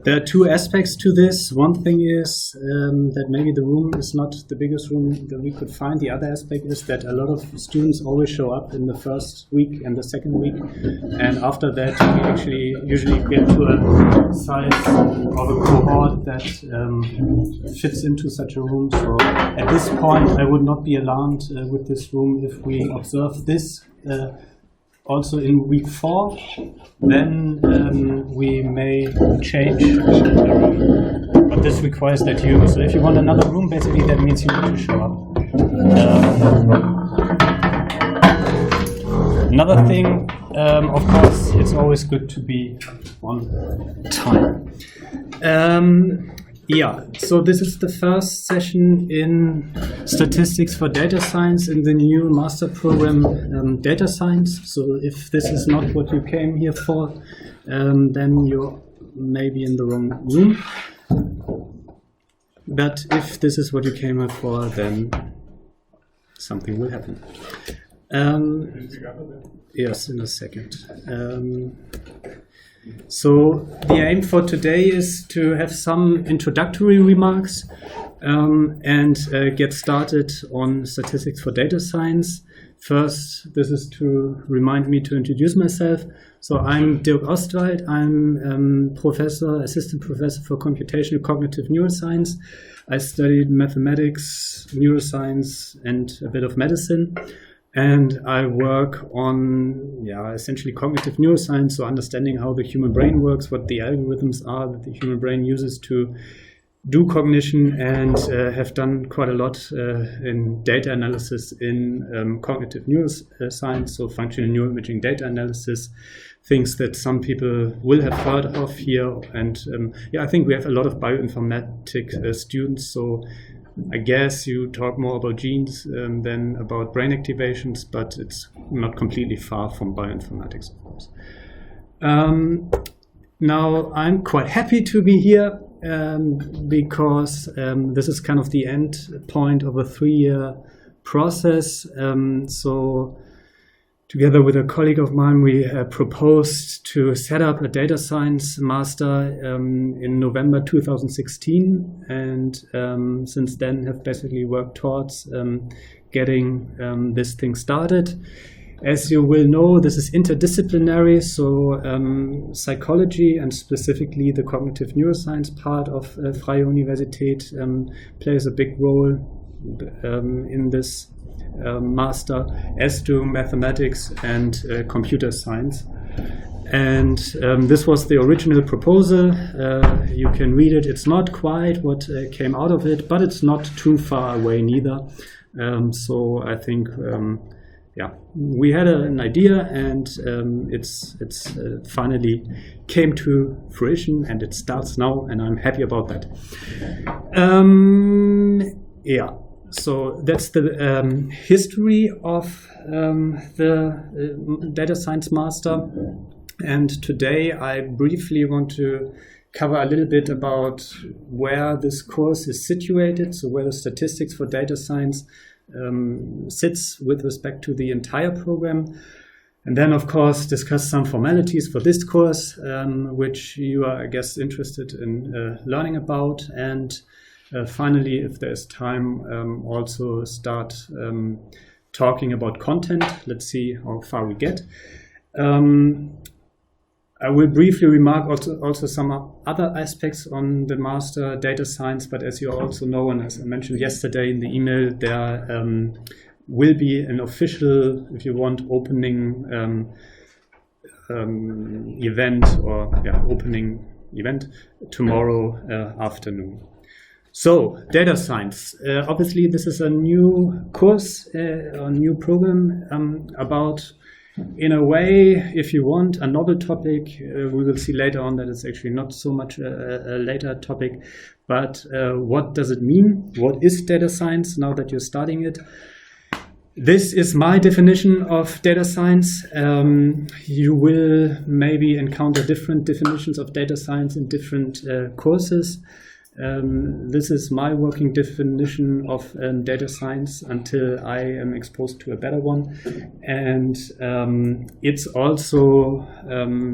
There are two aspects to this. One thing is that maybe the room is not the biggest room that we could find. The other aspect is that a lot of students always show up in the first week and the second week. And after that, we actually usually get to a size of a cohort that fits into such a room. So at this point, I would not be alarmed with this room if we observe this. Also in week 4, then we may change the room. But this requires that so if you want another room, basically that means you need to show up. Another thing, of course, it's always good to be on time. So this is the first session in Statistics for Data Science in the new master program, Data Science. So if this is not what you came here for, then you're maybe in the wrong room. But if this is what you came here for, then something will happen. Yes, in a second. So the aim for today is to have some introductory remarks and get started on statistics for data science. First, this is to remind me to introduce myself. So I'm Dirk Ostwald. I'm assistant professor for computational cognitive neuroscience. I studied mathematics, neuroscience, and a bit of medicine. And I work on, essentially cognitive neuroscience, so understanding how the human brain works, what the algorithms are that the human brain uses to do cognition, and have done quite a lot in data analysis in cognitive neuroscience, so functional neuroimaging data analysis, things that some people will have heard of here. And I think we have a lot of bioinformatics students, so I guess you talk more about genes than about brain activations, but it's not completely far from bioinformatics, of course. Now, I'm quite happy to be here because this is kind of the end point of a 3-year process. So together with a colleague of mine, we proposed to set up a data science master in November 2016, and since then have basically worked towards getting this thing started. As you will know, this is interdisciplinary, so psychology and specifically the cognitive neuroscience part of Freie Universität plays a big role in this master, as do mathematics and computer science. And this was the original proposal. You can read it. It's not quite what came out of it, but it's not too far away neither. So I think, we had an idea, and it's finally came to fruition, and it starts now, and I'm happy about that. So that's the history of the data science master. And today I briefly want to cover a little bit about where this course is situated, so where the statistics for data science sits with respect to the entire program. And then, of course, discuss some formalities for this course, which you are, I guess, interested in learning about. And finally, if there's time, also start talking about content. Let's see how far we get. I will briefly remark also some other aspects on the master data science, but as you also know, and as I mentioned yesterday in the email, there will be an official, if you want, opening opening event tomorrow afternoon. So, data science. Obviously, this is a new course, a new program about, in a way, if you want, a novel topic. We will see later on that it's actually not so much a later topic. But what does it mean? What is data science now that you're studying it? This is my definition of data science. You will maybe encounter different definitions of data science in different courses. This is my working definition of data science until I am exposed to a better one. And it's also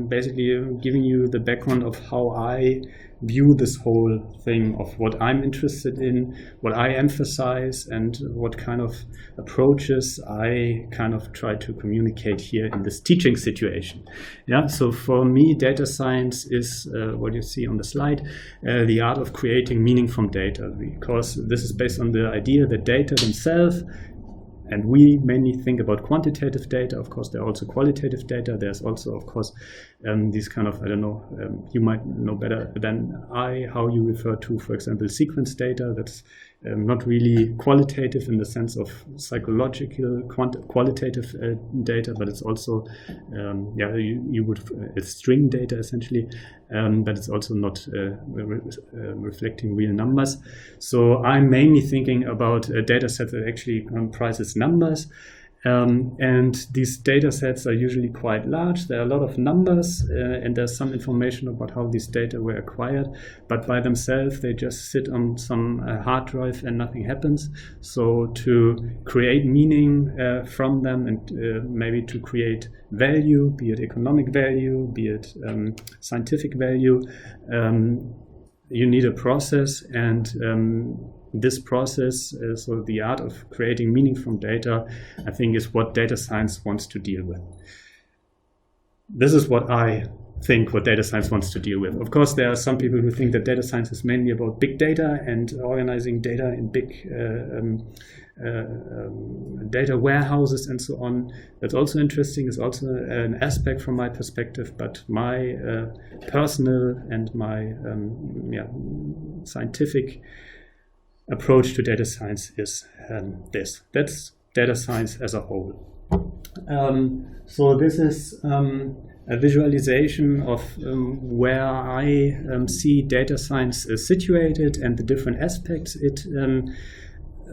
basically giving you the background of how I view this whole thing of what I'm interested in, what I emphasize, and what kind of approaches I kind of try to communicate here in this teaching situation. Yeah, so for me, data science is what you see on the slide, the art of creating meaning from data, because this is based on the idea that data themselves, and we mainly think about quantitative data. Of course, there are also qualitative data. There's also, of course, these kind of, I don't know, you might know better than I how you refer to, for example, sequence data. That's not really qualitative in the sense of psychological qualitative data, but it's also, yeah, you would, it's string data essentially, but it's also not reflecting real numbers. So I'm mainly thinking about a data set that actually comprises numbers. And these data sets are usually quite large. There are a lot of numbers, and there's some information about how these data were acquired, but by themselves they just sit on some hard drive and nothing happens. So to create meaning from them, and maybe to create value, be it economic value, be it scientific value, you need a process, and this process, so the art of creating meaning from data, I think is what data science wants to deal with. This is what I think what data science wants to deal with. Of course, there are some people who think that data science is mainly about big data and organizing data in big data warehouses and so on. That's also interesting. It's also an aspect from my perspective, but my personal and my scientific approach to data science is this. That's data science as a whole. So this is a visualization of where I see data science situated and the different aspects it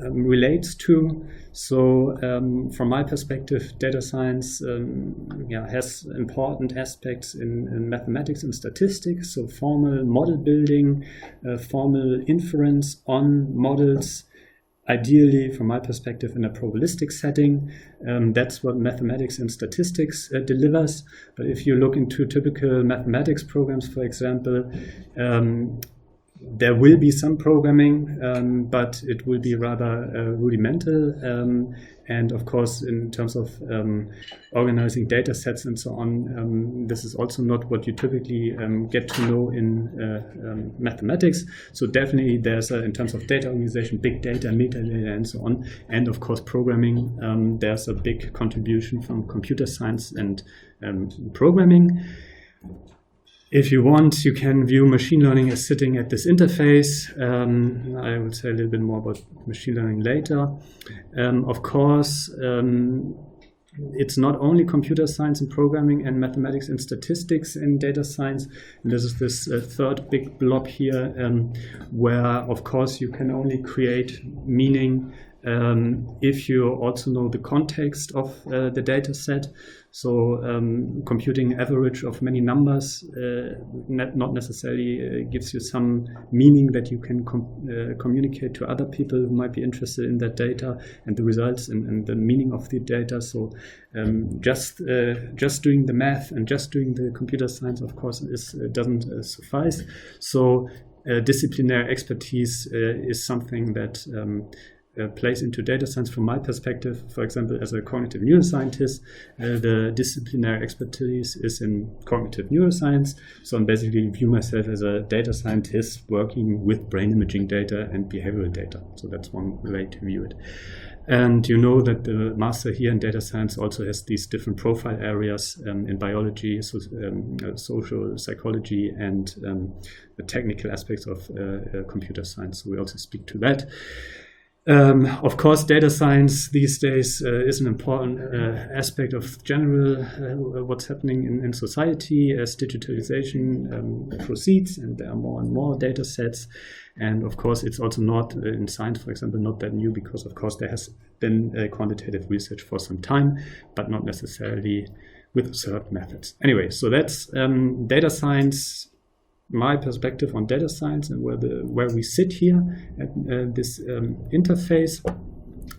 relates to. So from my perspective, data science has important aspects in mathematics and statistics, so formal model building, formal inference on models, ideally from my perspective in a probabilistic setting. That's what mathematics and statistics delivers. But if you look into typical mathematics programs, for example, there will be some programming, but it will be rather rudimental. And of course, in terms of organizing data sets and so on, this is also not what you typically get to know in mathematics. So definitely there's in terms of data organization, big data, metadata, and so on. And of course, programming, there's a big contribution from computer science and programming. If you want, you can view machine learning as sitting at this interface. I will say a little bit more about machine learning later. Of course, it's not only computer science and programming and mathematics and statistics in data science. And this is this third big blob here, where, of course, you can only create meaning if you also know the context of the data set. So computing average of many numbers not necessarily gives you some meaning that you can communicate to other people who might be interested in that data and the results and the meaning of the data. So just doing the math and just doing the computer science, of course, doesn't suffice. So disciplinary expertise is something that plays into data science from my perspective. For example, as a cognitive neuroscientist, the disciplinary expertise is in cognitive neuroscience. So I basically view myself as a data scientist working with brain imaging data and behavioral data. So that's one way to view it. And you know that the master here in data science also has these different profile areas in biology, social psychology, and the technical aspects of computer science. So we also speak to that. Of course, data science these days is an important aspect of general what's happening in society as digitalization proceeds, and there are more and more data sets. And of course, it's also not in science, for example, not that new, because of course there has been quantitative research for some time, but not necessarily with certain methods. Anyway, so that's data science my perspective on data science and where we sit here at this interface.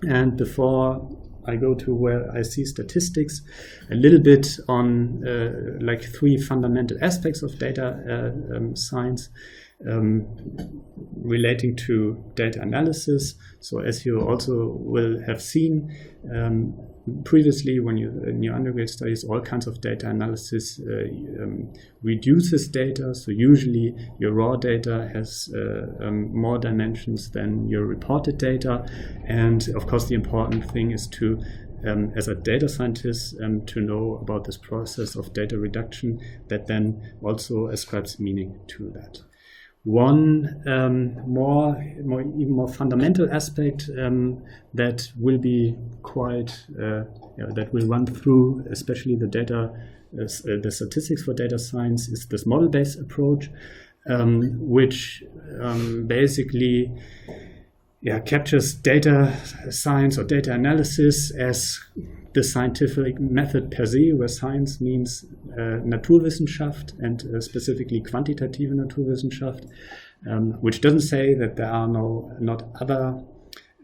And before I go to where I see statistics, a little bit on like 3 fundamental aspects of data science relating to data analysis. So as you also will have seen previously when you in your undergrad studies, all kinds of data analysis reduces data. So usually your raw data has more dimensions than your reported data. And of course the important thing is to as a data scientist to know about this process of data reduction that then also ascribes meaning to that. One even more fundamental aspect that will be quite that will run through, especially the data, the statistics for data science, is this model-based approach, which basically captures data science or data analysis as the scientific method per se, where science means Naturwissenschaft and specifically quantitative Naturwissenschaft, which doesn't say that there are not other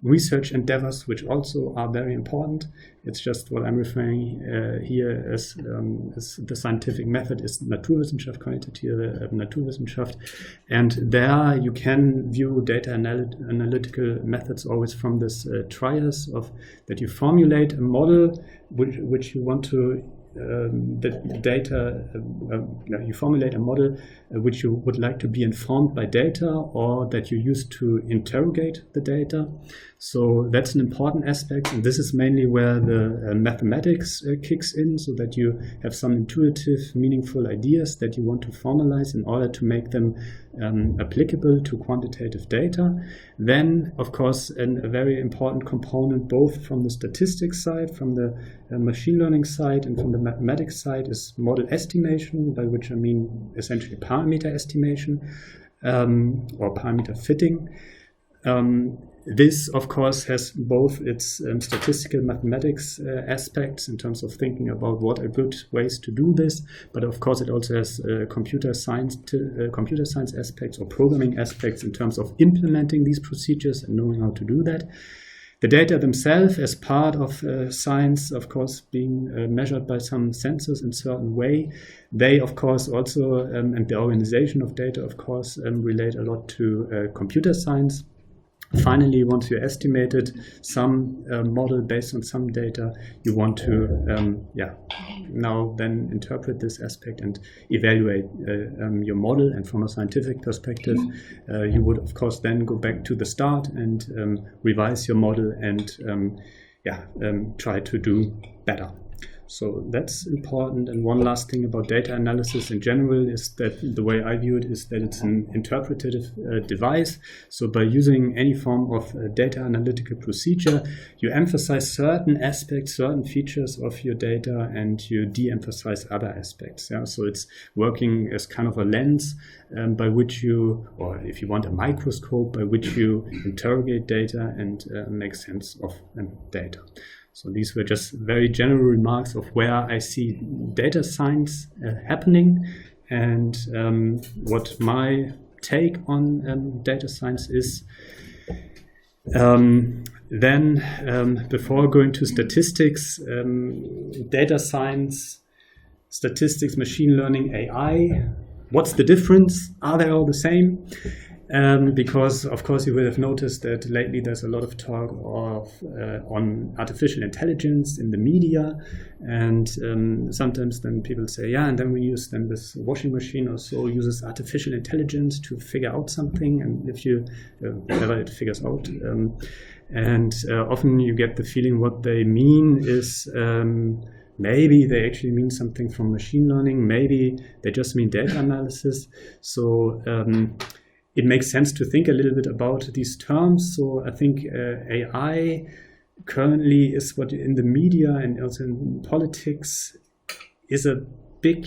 research endeavors which also are very important. It's just what I'm referring here as the scientific method is Naturwissenschaft, quantitative Naturwissenschaft, and there you can view data analytical methods always from this trias of that you formulate a model which you want to you formulate a model which you would like to be informed by data, or that you use to interrogate the data. So that's an important aspect, and this is mainly where the mathematics kicks in, so that you have some intuitive, meaningful ideas that you want to formalize in order to make them applicable to quantitative data. Then, of course, a very important component, both from the statistics side, from the machine learning side, and from the mathematics side, is model estimation, by which I mean essentially parameter estimation or parameter fitting. This, of course, has both its statistical mathematics aspects in terms of thinking about what are good ways to do this, but of course it also has computer science aspects or programming aspects in terms of implementing these procedures and knowing how to do that. The data themselves, as part of science, of course, being measured by some sensors in a certain way, they, of course, also, and the organization of data, of course, relate a lot to computer science. Finally, once you estimated some model based on some data, you want to now then interpret this aspect and evaluate your model. And from a scientific perspective, you would of course then go back to the start and revise your model and try to do better. So that's important. And one last thing about data analysis in general is that the way I view it is that it's an interpretative device. So by using any form of data analytical procedure, you emphasize certain aspects, certain features of your data, and you de-emphasize other aspects. Yeah? So it's working as kind of a lens by which you, or if you want a microscope, by which you interrogate data and make sense of data. So these were just very general remarks of where I see data science happening, and what my take on data science is. Then, before going to statistics, data science, statistics, machine learning, AI, what's the difference? Are they all the same? Because, of course, you will have noticed that lately there's a lot of talk on artificial intelligence in the media, and sometimes then people say, yeah, and then we use then this washing machine or so uses artificial intelligence to figure out something, and if you whatever it figures out, and often you get the feeling what they mean is maybe they actually mean something from machine learning, maybe they just mean data analysis. So it makes sense to think a little bit about these terms. So I think AI currently is what in the media and also in politics is a big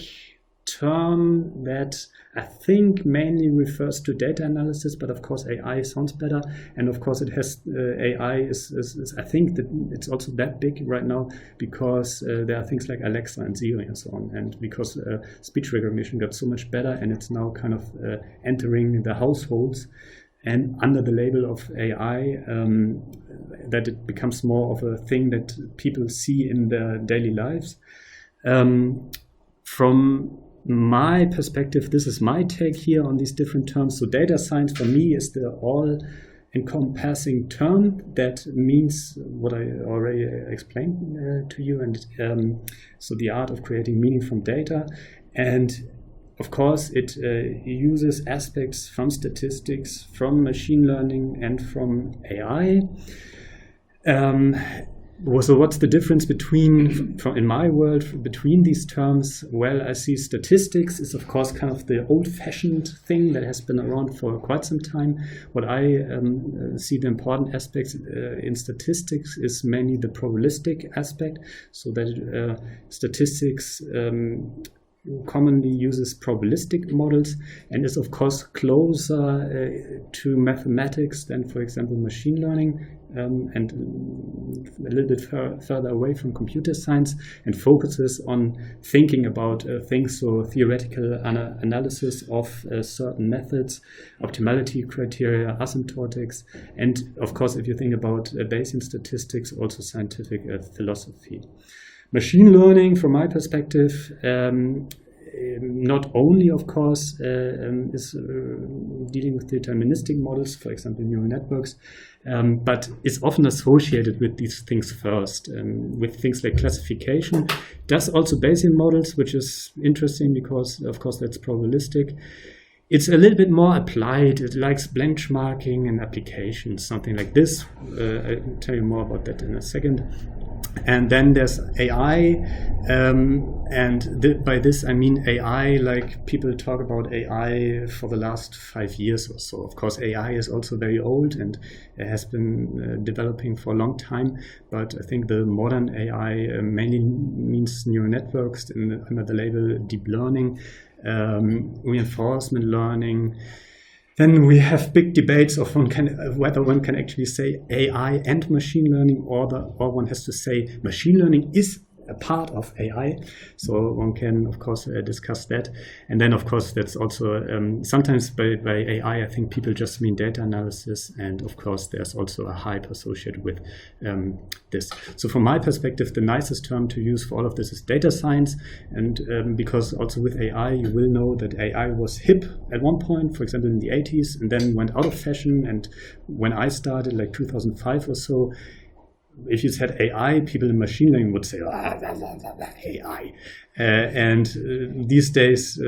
term that I think mainly refers to data analysis, but of course AI sounds better, and of course it has AI is I think that it's also that big right now because there are things like Alexa and Siri and so on, and because speech recognition got so much better and it's now kind of entering the households and under the label of AI, that it becomes more of a thing that people see in their daily lives. From my perspective, this is my take here on these different terms. So data science for me is the all-encompassing term that means what I already explained to you, and so the art of creating meaning from data. And of course, it uses aspects from statistics, from machine learning, and from AI. So what's the difference in my world, between these terms? Well, I see statistics is, of course, kind of the old-fashioned thing that has been around for quite some time. What I see the important aspects in statistics is mainly the probabilistic aspect, so that statistics commonly uses probabilistic models and is of course closer to mathematics than, for example, machine learning, and a little bit further away from computer science, and focuses on thinking about things, so theoretical analysis of certain methods, optimality criteria, asymptotics, and of course, if you think about Bayesian statistics, also scientific philosophy. Machine learning, from my perspective, not only, of course, is dealing with deterministic models, for example, neural networks, but is often associated with these things first, with things like classification. Does also Bayesian models, which is interesting because, of course, that's probabilistic. It's a little bit more applied. It likes benchmarking and applications, something like this. I'll tell you more about that in a second. And then there's AI, and by this I mean AI like people talk about AI for the last 5 years or so. Of course, AI is also very old and has been developing for a long time, but I think the modern AI mainly means neural networks under the label deep learning, reinforcement learning. Then we have big debates of whether one can actually say AI and machine learning, or one has to say machine learning is a part of AI. So one can, of course, discuss that. And then, of course, that's also sometimes by AI, I think people just mean data analysis. And of course, there's also a hype associated with this. So from my perspective, the nicest term to use for all of this is data science. And because also with AI, you will know that AI was hip at one point, for example, in the 80s, and then went out of fashion. And when I started, like 2005 or so, if you said AI, people in machine learning would say, AI. And these days,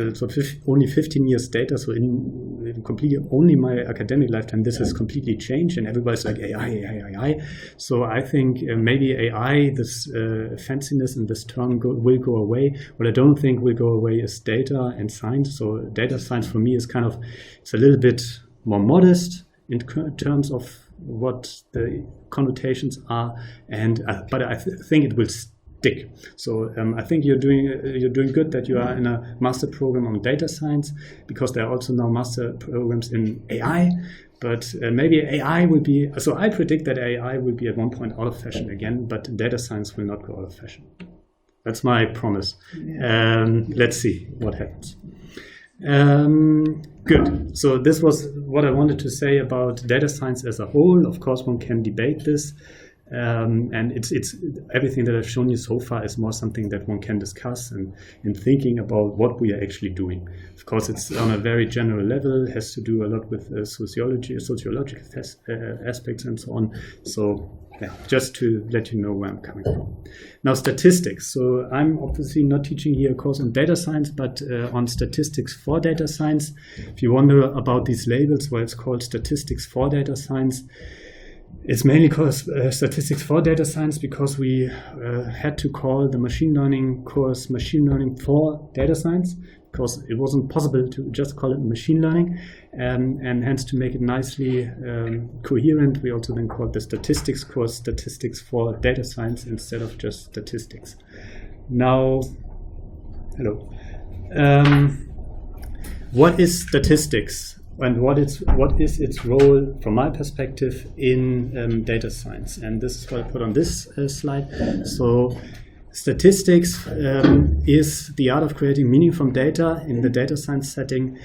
only 15 years data, so in completely only my academic lifetime, this has completely changed, and everybody's like AI. So I think maybe AI, this fanciness in this term will go away. What I don't think will go away is data and science. So data science for me is it's a little bit more modest in terms of what the connotations are, and but I think it will stick. So I think you're doing good that you are in a master program on data science, because there are also now master programs in AI. But maybe AI will be. So I predict that AI will be at one point out of fashion again, but data science will not go out of fashion. That's my promise. Let's see what happens. Good. So this was what I wanted to say about data science as a whole. Of course, one can debate this, and it's everything that I've shown you so far is more something that one can discuss and in thinking about what we are actually doing. Of course, it's on a very general level, has to do a lot with sociological aspects and so on. So yeah, just to let you know where I'm coming from. Now, statistics. So I'm obviously not teaching here a course on data science, but on statistics for data science. If you wonder about these labels, well, it's called statistics for data science. It's mainly called statistics for data science because we had to call the machine learning course machine learning for data science, because it wasn't possible to just call it machine learning, and hence to make it nicely coherent, we also then called the statistics course statistics for data science instead of just statistics. Now, hello. what is statistics and what is its role, from my perspective, in data science? And this is what I put on this slide. So statistics is the art of creating meaning from data in the data science setting,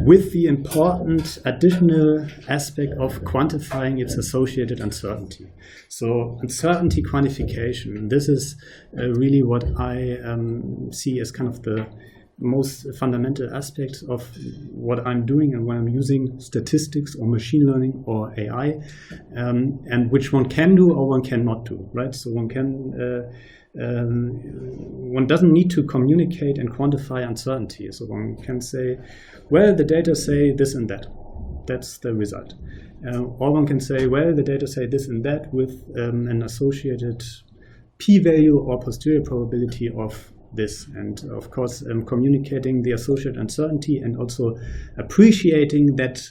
with the important additional aspect of quantifying its associated uncertainty. So uncertainty quantification, this is really what I see as kind of the most fundamental aspects of what I'm doing and when I'm using statistics or machine learning or AI, and which one can do or one cannot do, right? So one can one doesn't need to communicate and quantify uncertainty. So one can say, well, the data say this and that. That's the result. Or one can say, well, the data say this and that with an associated p-value or posterior probability of this. And of course, communicating the associated uncertainty and also appreciating that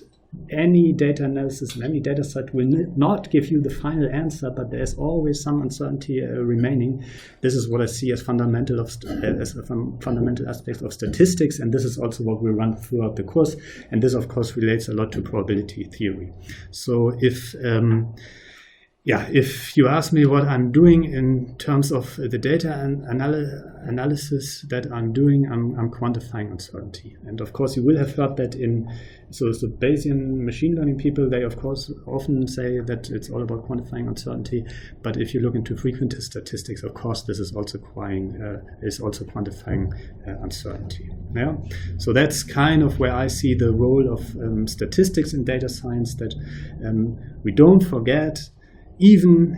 any data analysis and any data set will not give you the final answer, but there's always some uncertainty remaining. This is what I see as fundamental fundamental aspects of statistics, and this is also what we run throughout the course. And this, of course, relates a lot to probability theory. So if you ask me what I'm doing in terms of the data analysis that I'm doing, I'm quantifying uncertainty. And of course, you will have heard that so Bayesian machine learning people, they of course often say that it's all about quantifying uncertainty. But if you look into frequentist statistics, of course, this is also quantifying uncertainty. Yeah. So that's kind of where I see the role of statistics in data science, that we don't forget, even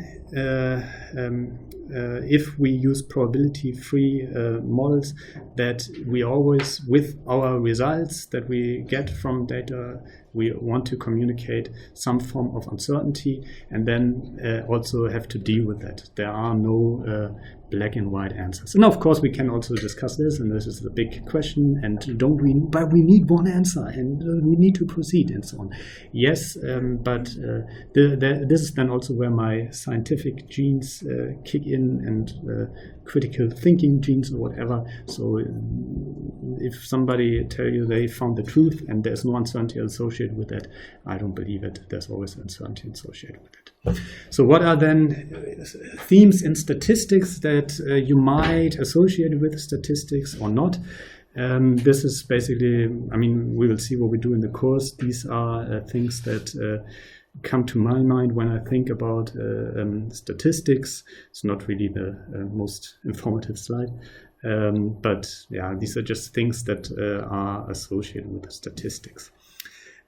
if we use probability-free models, that we always, with our results that we get from data, we want to communicate some form of uncertainty, and then also have to deal with that. There are no black and white answers. And of course, we can also discuss this, and this is the big question, and but we need one answer, and we need to proceed, and so on. Yes, but this is then also where my scientific genes kick in, and critical thinking genes or whatever. So if somebody tell you they found the truth and there's no uncertainty associated with that, I don't believe it. There's always uncertainty associated with it. So what are then themes in statistics that you might associate with statistics or not? This is basically, we will see what we do in the course. These are things that come to my mind when I think about statistics. It's not really the most informative slide, but yeah, these are just things that are associated with statistics.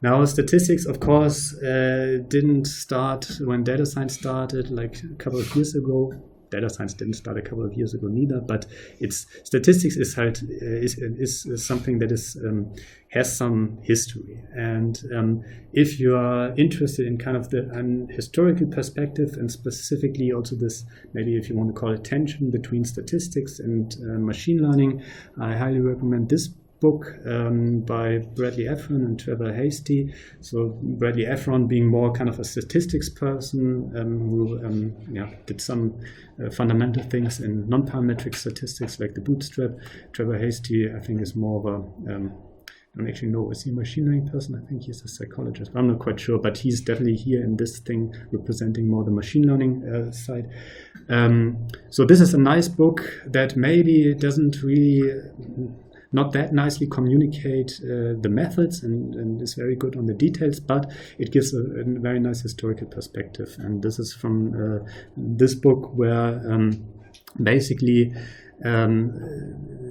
Now, statistics, of course, didn't start when data science started, like a couple of years ago. Data science didn't start a couple of years ago neither, but statistics is something that has some history. And if you are interested in kind of the historical perspective, and specifically also this, maybe if you want to call it, tension between statistics and machine learning, I highly recommend this book by Bradley Efron and Trevor Hasty. So Bradley Efron being more kind of a statistics person who did some fundamental things in non-parametric statistics like the bootstrap. Trevor Hasty, I think, is more of a I don't actually know, is he a machine learning person? I think he's a psychologist, but I'm not quite sure, but he's definitely here in this thing representing more the machine learning side. So this is a nice book that maybe doesn't really not that nicely communicate the methods and is very good on the details, but it gives a very nice historical perspective. And this is from this book where basically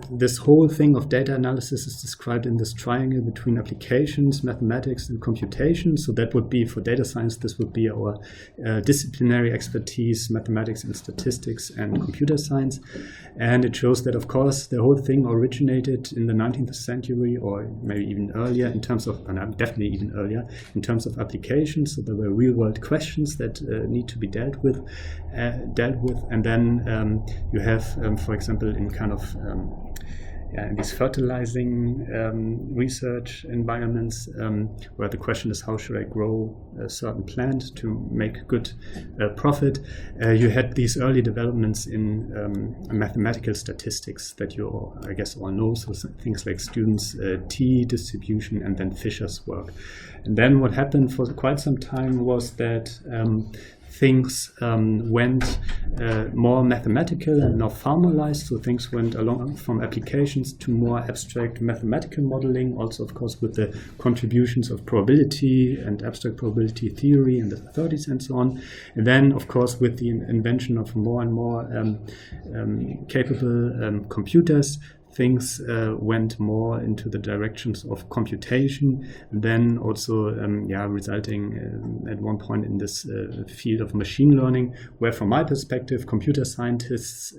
this whole thing of data analysis is described in this triangle between applications, mathematics, and computation. So that would be, for data science, this would be our disciplinary expertise, mathematics and statistics and computer science. And it shows that, of course, the whole thing originated in the 19th century, or maybe even earlier in terms of, and definitely even earlier, in terms of applications. So there were real-world questions that need to be dealt with. And then you have, for example, in kind of in these fertilizing research environments, where the question is, how should I grow a certain plant to make good profit? You had these early developments in mathematical statistics that you, I guess, all know. So things like students' T distribution and then Fisher's work. And then what happened for quite some time was that things went more mathematical and now formalized. So things went along from applications to more abstract mathematical modeling, also, of course, with the contributions of probability and abstract probability theory in the 30s and so on. And then, of course, with the invention of more and more capable computers, things went more into the directions of computation, and then also resulting at one point in this field of machine learning, where from my perspective, computer scientists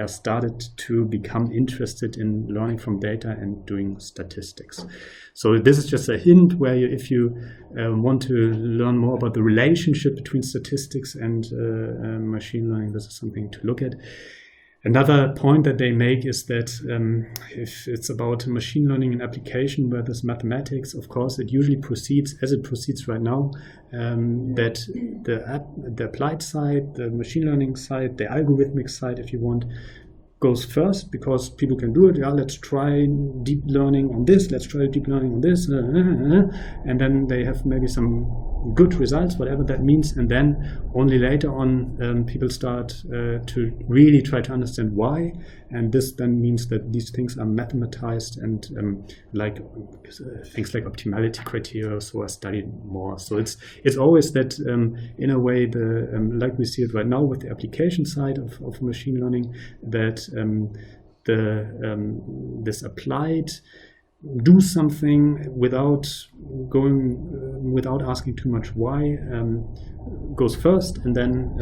started to become interested in learning from data and doing statistics. So this is just a hint where if you want to learn more about the relationship between statistics and machine learning, this is something to look at. Another point that they make is that if it's about machine learning and application where there's mathematics, of course, it usually proceeds as it proceeds right now, that the applied side, the machine learning side, the algorithmic side, if you want, goes first because people can do it. Yeah, let's try deep learning on this, let's try deep learning on this, and then they have maybe some good results, whatever that means, and then only later on people start to really try to understand why, and this then means that these things are mathematized and things like optimality criteria so are studied more. So it's always that in a way the like we see it right now with the application side of machine learning, that this applied do something without asking too much why goes first, and then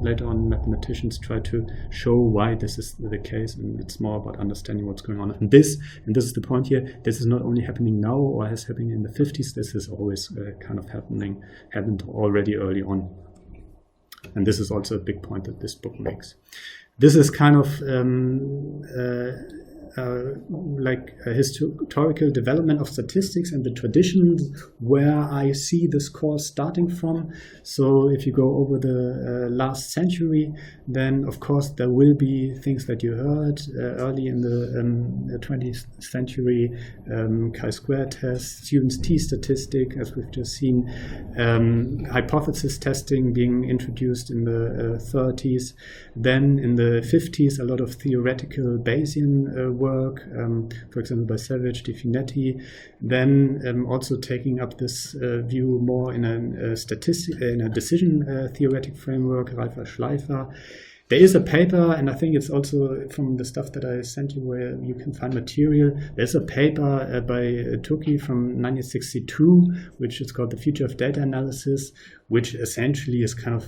later on mathematicians try to show why this is the case, and it's more about understanding what's going on. And this is the point here, this is not only happening now or has happened in the 50s, this is always kind of happened already early on. And this is also a big point that this book makes. This is kind of like a historical development of statistics and the traditions where I see this course starting from. So if you go over the last century, then of course there will be things that you heard early in the 20th century, chi-square test, students' T statistic, as we've just seen, hypothesis testing being introduced in the 30s. Then in the 50s, a lot of theoretical Bayesian work, for example, by Savage, De Finetti. Then also taking up this view more in a decision theoretic framework, Ralph Schleifer. There is a paper, and I think it's also from the stuff that I sent you where you can find material. There's a paper by Tukey from 1962, which is called The Future of Data Analysis, which essentially is kind of,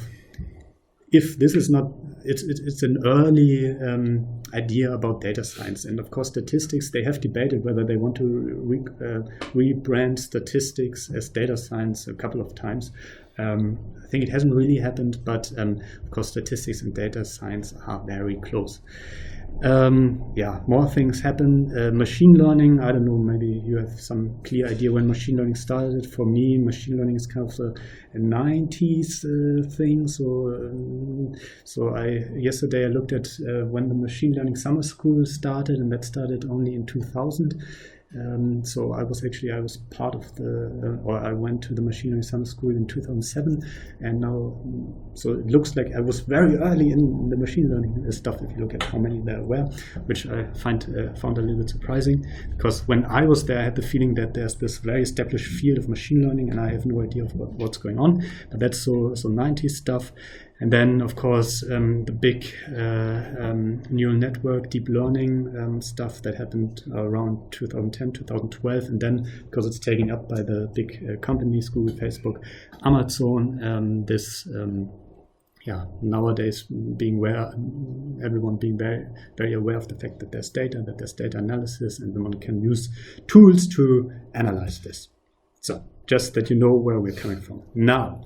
if this is not, it's an early idea about data science. And of course, statistics, they have debated whether they want to rebrand statistics as data science a couple of times. I think it hasn't really happened, but of course, statistics and data science are very close. More things happen. Machine learning, I don't know, maybe you have some clear idea when machine learning started. For me, machine learning is kind of a 90s thing. So yesterday I looked at when the machine learning summer school started, and that started only in 2000. So I was part of I went to the machine learning summer school in 2007, and now, so it looks like I was very early in the machine learning stuff if you look at how many there were, which I found a little bit surprising, because when I was there I had the feeling that there's this very established field of machine learning and I have no idea of what's going on, but that's so 90s stuff. And then, of course, the big neural network, deep learning stuff that happened around 2010, 2012. And then, because it's taken up by the big companies, Google, Facebook, Amazon, nowadays everyone being very, very aware of the fact that there's data analysis, and one can use tools to analyze this. So just that you know where we're coming from. Now,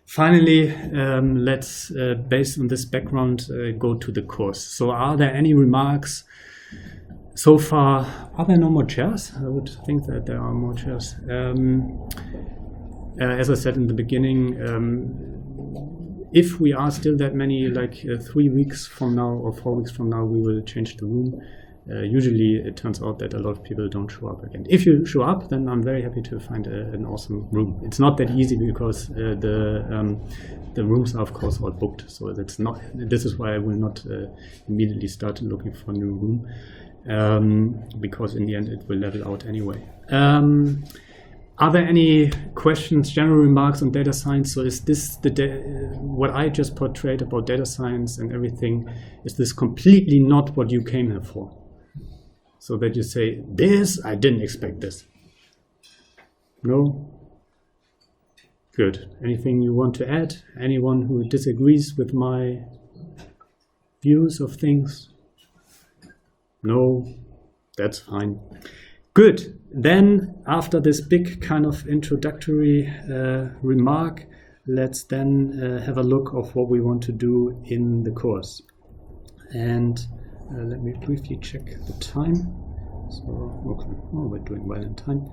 finally, let's, based on this background, go to the course. So are there any remarks So far, are there no more chairs? I would think that there are more chairs. As I said in the beginning, if we are still that many, like 3 weeks from now or 4 weeks from now, we will change the room. Usually it turns out that a lot of people don't show up again. If you show up, then I'm very happy to find an awesome room. It's not that easy because the rooms are of course all booked. So that's not. This is why I will not immediately start looking for a new room, because in the end it will level out anyway. Are there any questions, general remarks on data science? So is this what I just portrayed about data science and everything, is this completely not what you came here for? So that you say, this, I didn't expect this. No? Good. Anything you want to add? Anyone who disagrees with my views of things? No? That's fine. Good. Then, after this big kind of introductory remark, let's then have a look of what we want to do in the course. And let me briefly check the time. So, okay, oh, we're doing well in time.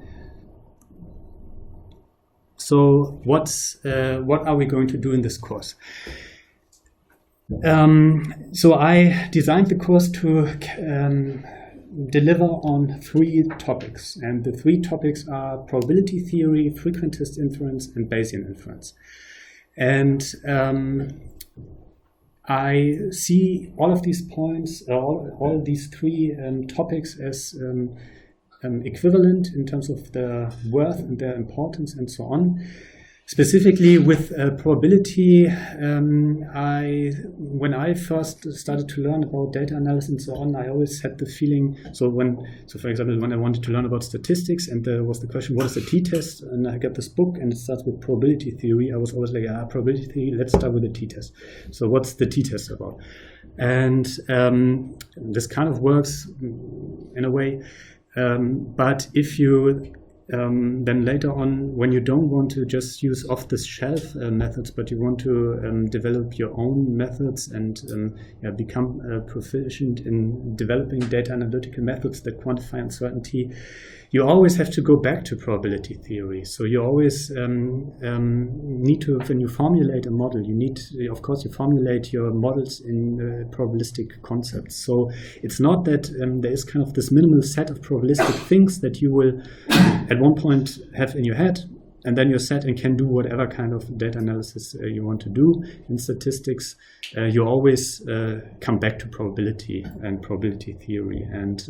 So, what are we going to do in this course? So I designed the course to deliver on 3 topics, and the 3 topics are probability theory, frequentist inference, and Bayesian inference. And I see all of these points, all these 3 topics as equivalent in terms of their worth and their importance and so on. Specifically with probability, when I first started to learn about data analysis and so on, I always had the feeling, so for example, when I wanted to learn about statistics and there was the question, what is the t-test? And I got this book and it starts with probability theory. I was always like, probability theory, let's start with the t-test. So what's the t-test about? And this kind of works in a way, but if you then later on, when you don't want to just use off-the-shelf methods, but you want to develop your own methods and become proficient in developing data analytical methods that quantify uncertainty, you always have to go back to probability theory. So you always need to, when you formulate a model, you need, of course, you formulate your models in probabilistic concepts. So it's not that there is kind of this minimal set of probabilistic things that you will at one point have in your head, and then you're set and can do whatever kind of data analysis you want to do. In statistics, you always come back to probability and probability theory. And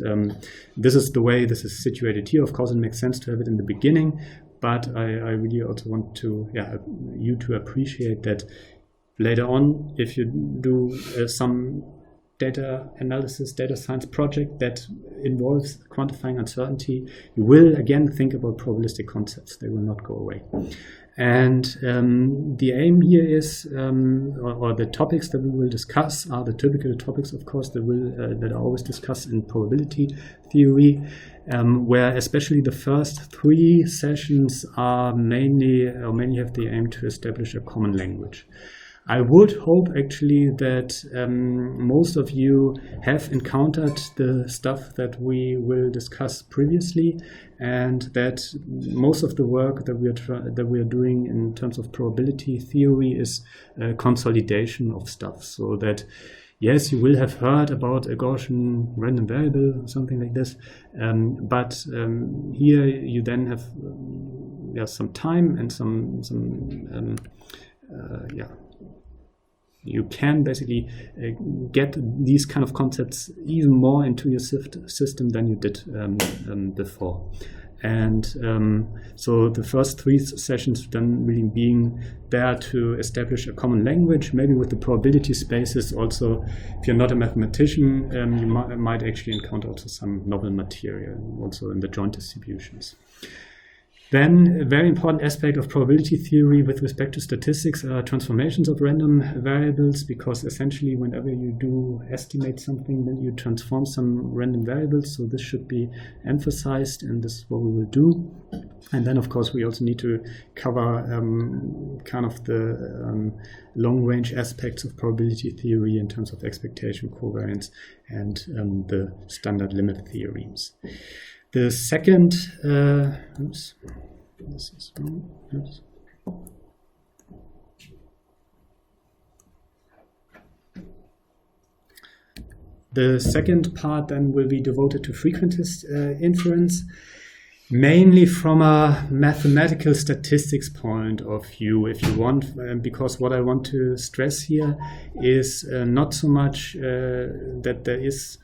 this is the way this is situated here. Of course, it makes sense to have it in the beginning, but I really also want to, you to appreciate that later on, if you do some data analysis, data science project that involves quantifying uncertainty, you will again think about probabilistic concepts. They will not go away. And the aim here is, or the topics that we will discuss are the typical topics, of course, that are always discussed in probability theory, where especially the first 3 sessions are mainly have the aim to establish a common language. I would hope actually that most of you have encountered the stuff that we will discuss previously, and that most of the work that we are doing in terms of probability theory is consolidation of stuff. So that yes, you will have heard about a Gaussian random variable or something like this, but here you then have some time and you can basically get these kind of concepts even more into your system than you did before. And so the first 3 sessions then really being there to establish a common language, maybe with the probability spaces. Also, if you're not a mathematician, you might actually encounter also some novel material, also in the joint distributions. Then a very important aspect of probability theory with respect to statistics are transformations of random variables, because essentially whenever you do estimate something, then you transform some random variables. So this should be emphasized, and this is what we will do. And then, of course, we also need to cover kind of the long-range aspects of probability theory in terms of expectation, covariance, and the standard limit theorems. The second, oops, this is wrong. Oops. The second part then will be devoted to frequentist inference, mainly from a mathematical statistics point of view, if you want, because what I want to stress here is not so much that there is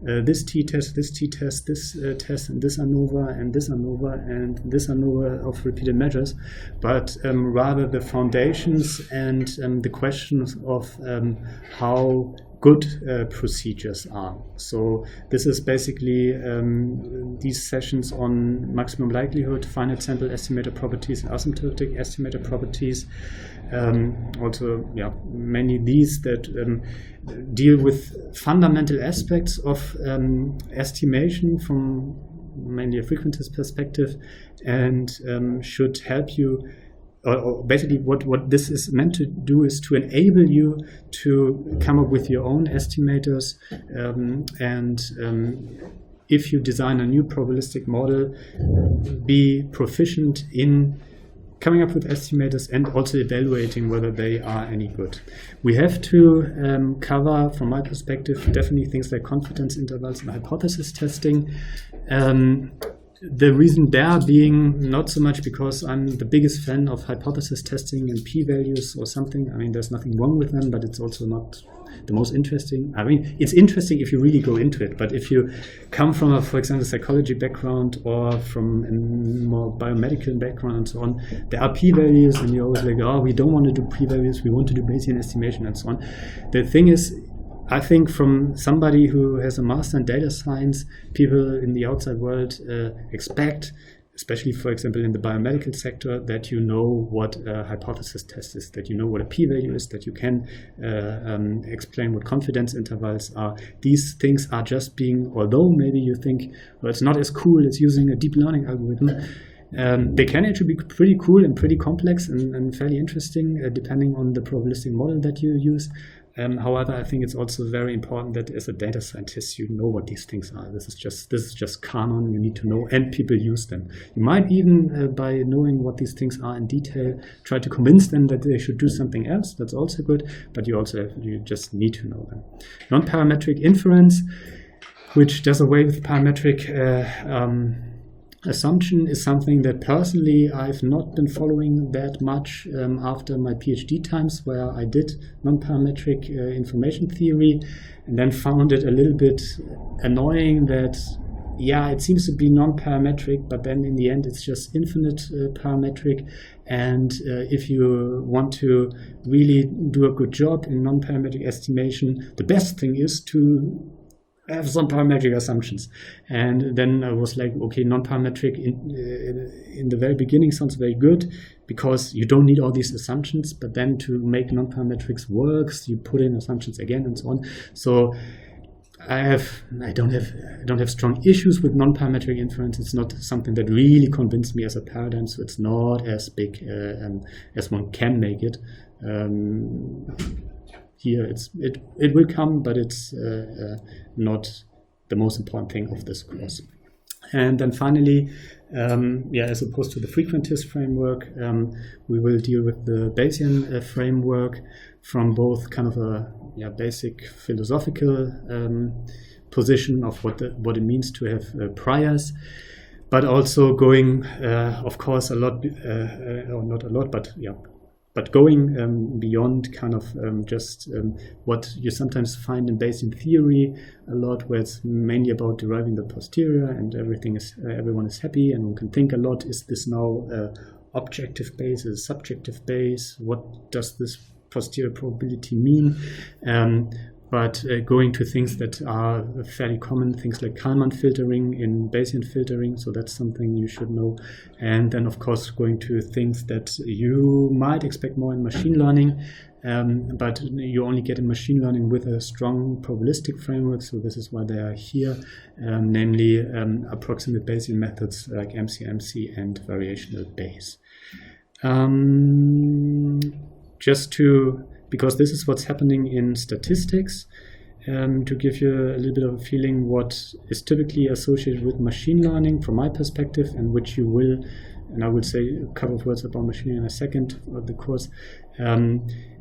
this t-test, this t-test, this test, and this ANOVA, and this ANOVA, and this ANOVA of repeated measures, but rather the foundations and the questions of how good procedures are. So this is basically these sessions on maximum likelihood, finite sample estimator properties, and asymptotic estimator properties. Also, yeah, many these that deal with fundamental aspects of estimation from mainly a frequentist perspective, and should help you. Or basically, what this is meant to do is to enable you to come up with your own estimators, and if you design a new probabilistic model, be proficient in coming up with estimators and also evaluating whether they are any good. We have to cover, from my perspective, definitely things like confidence intervals and hypothesis testing. The reason there being not so much because I'm the biggest fan of hypothesis testing and p-values or something. I mean, there's nothing wrong with them, but it's also not the most interesting. I mean, it's interesting if you really go into it, but if you come from a, for example, psychology background or from a more biomedical background and so on, there are p-values and you're always like, oh, we don't want to do p-values, we want to do Bayesian estimation and so on. The thing is, I think from somebody who has a master in data science, people in the outside world expect, especially, for example, in the biomedical sector, that you know what a hypothesis test is, that you know what a p-value is, that you can explain what confidence intervals are. These things are just being, although maybe you think, well, it's not as cool as using a deep learning algorithm, they can actually be pretty cool and pretty complex and fairly interesting, depending on the probabilistic model that you use. However, I think it's also very important that as a data scientist, you know what these things are. This is just canon. You need to know, and people use them. You might even, by knowing what these things are in detail, try to convince them that they should do something else. That's also good. But you just need to know them. Non-parametric inference, which does away with parametric assumption, is something that personally I've not been following that much after my PhD times, where I did non-parametric information theory, and then found it a little bit annoying that, yeah, it seems to be non-parametric, but then in the end it's just infinite parametric. And if you want to really do a good job in non-parametric estimation, the best thing is to have some parametric assumptions. And then I was like, okay, non-parametric in the very beginning sounds very good because you don't need all these assumptions, but then to make non-parametrics works, you put in assumptions again and so on. So I don't have strong issues with non-parametric inference. It's not something that really convinced me as a paradigm, so it's not as big as one can make it. Here it will come, but it's not the most important thing of this course. And then finally, as opposed to the frequentist framework, we will deal with the Bayesian framework from both kind of a basic philosophical position of what it means to have priors, but also going, of course, a lot, or not a lot, but going beyond kind of just what you sometimes find in Bayesian theory a lot, where it's mainly about deriving the posterior and everyone is happy and one can think a lot. Is this now objective base, is it subjective base? What does this posterior probability mean? but going to things that are fairly common, things like Kalman filtering in Bayesian filtering, so that's something you should know. And then, of course, going to things that you might expect more in machine learning, but you only get in machine learning with a strong probabilistic framework, so this is why they are here, namely approximate Bayesian methods like MCMC and variational Bayes. Because this is what's happening in statistics, to give you a little bit of a feeling what is typically associated with machine learning from my perspective, and which you will, and I will say a couple of words about machine learning in a second of the course.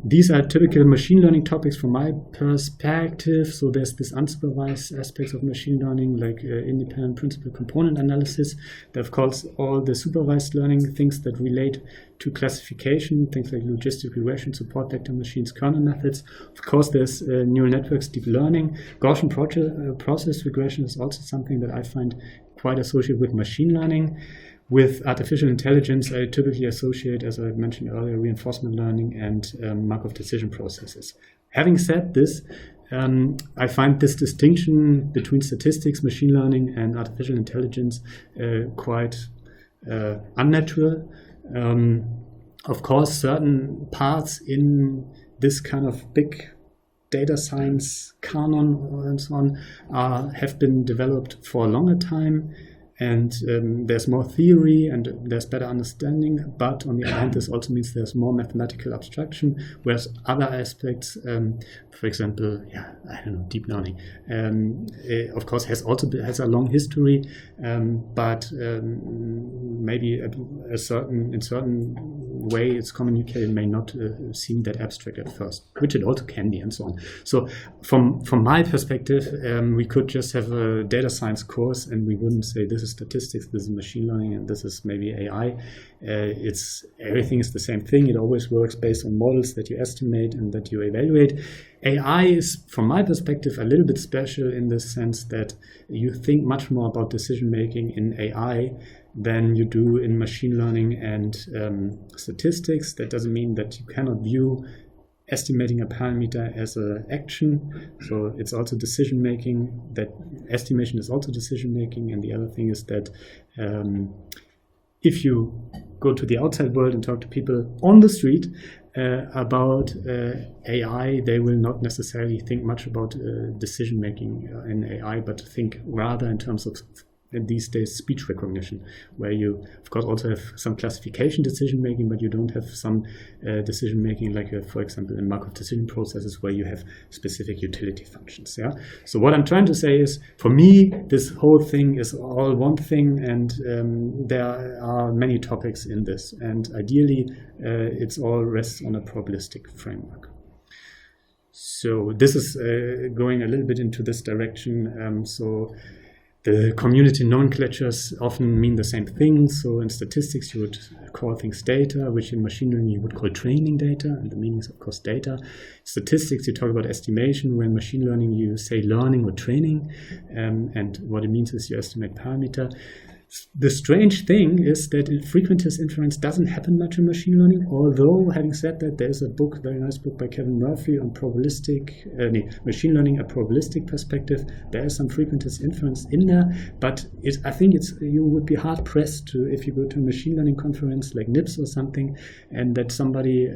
These are typical machine learning topics from my perspective. So there's this unsupervised aspects of machine learning, like independent principal component analysis. There, of course, all the supervised learning things that relate to classification, things like logistic regression, support vector machines, kernel methods. Of course, there's neural networks, deep learning. Gaussian process regression is also something that I find quite associated with machine learning. With artificial intelligence, I typically associate, as I mentioned earlier, reinforcement learning and Markov decision processes. Having said this, I find this distinction between statistics, machine learning, and artificial intelligence quite unnatural. Of course, certain parts in this kind of big data science canon and so on have been developed for a longer time. And there's more theory and there's better understanding, but on the other hand, this also means there's more mathematical abstraction, whereas other aspects, for example, deep learning, of course, has a long history, but maybe in certain way it's communicated may not seem that abstract at first, which it also can be, and so on. So from my perspective, we could just have a data science course, and we wouldn't say this is statistics, this is machine learning, and this is maybe AI. Everything is the same thing. It always works based on models that you estimate and that you evaluate. AI is, from my perspective, a little bit special in the sense that you think much more about decision making in AI than you do in machine learning and statistics. That doesn't mean that you cannot view estimating a parameter as an action. So it's also decision making. That estimation is also decision making. And the other thing is that if you go to the outside world and talk to people on the street about AI, they will not necessarily think much about decision making in AI, but think rather in terms of these days speech recognition, where you of course also have some classification decision making, but you don't have some decision making like for example in Markov decision processes where you have specific utility functions. So what I'm trying to say is, for me, this whole thing is all one thing, and there are many topics in this, and ideally it's all rests on a probabilistic framework. So this is going a little bit into this direction. So the community nomenclatures often mean the same thing. So in statistics, you would call things data, which in machine learning you would call training data, and the meaning is, of course, data. Statistics, you talk about estimation, where in machine learning you say learning or training, and what it means is you estimate parameter. The strange thing is that frequentist inference doesn't happen much in machine learning, although, having said that, there's a book, very nice book by Kevin Murphy on machine learning, a probabilistic perspective. There is some frequentist inference in there, but I think you would be hard pressed to, if you go to a machine learning conference like NIPS or something, and that somebody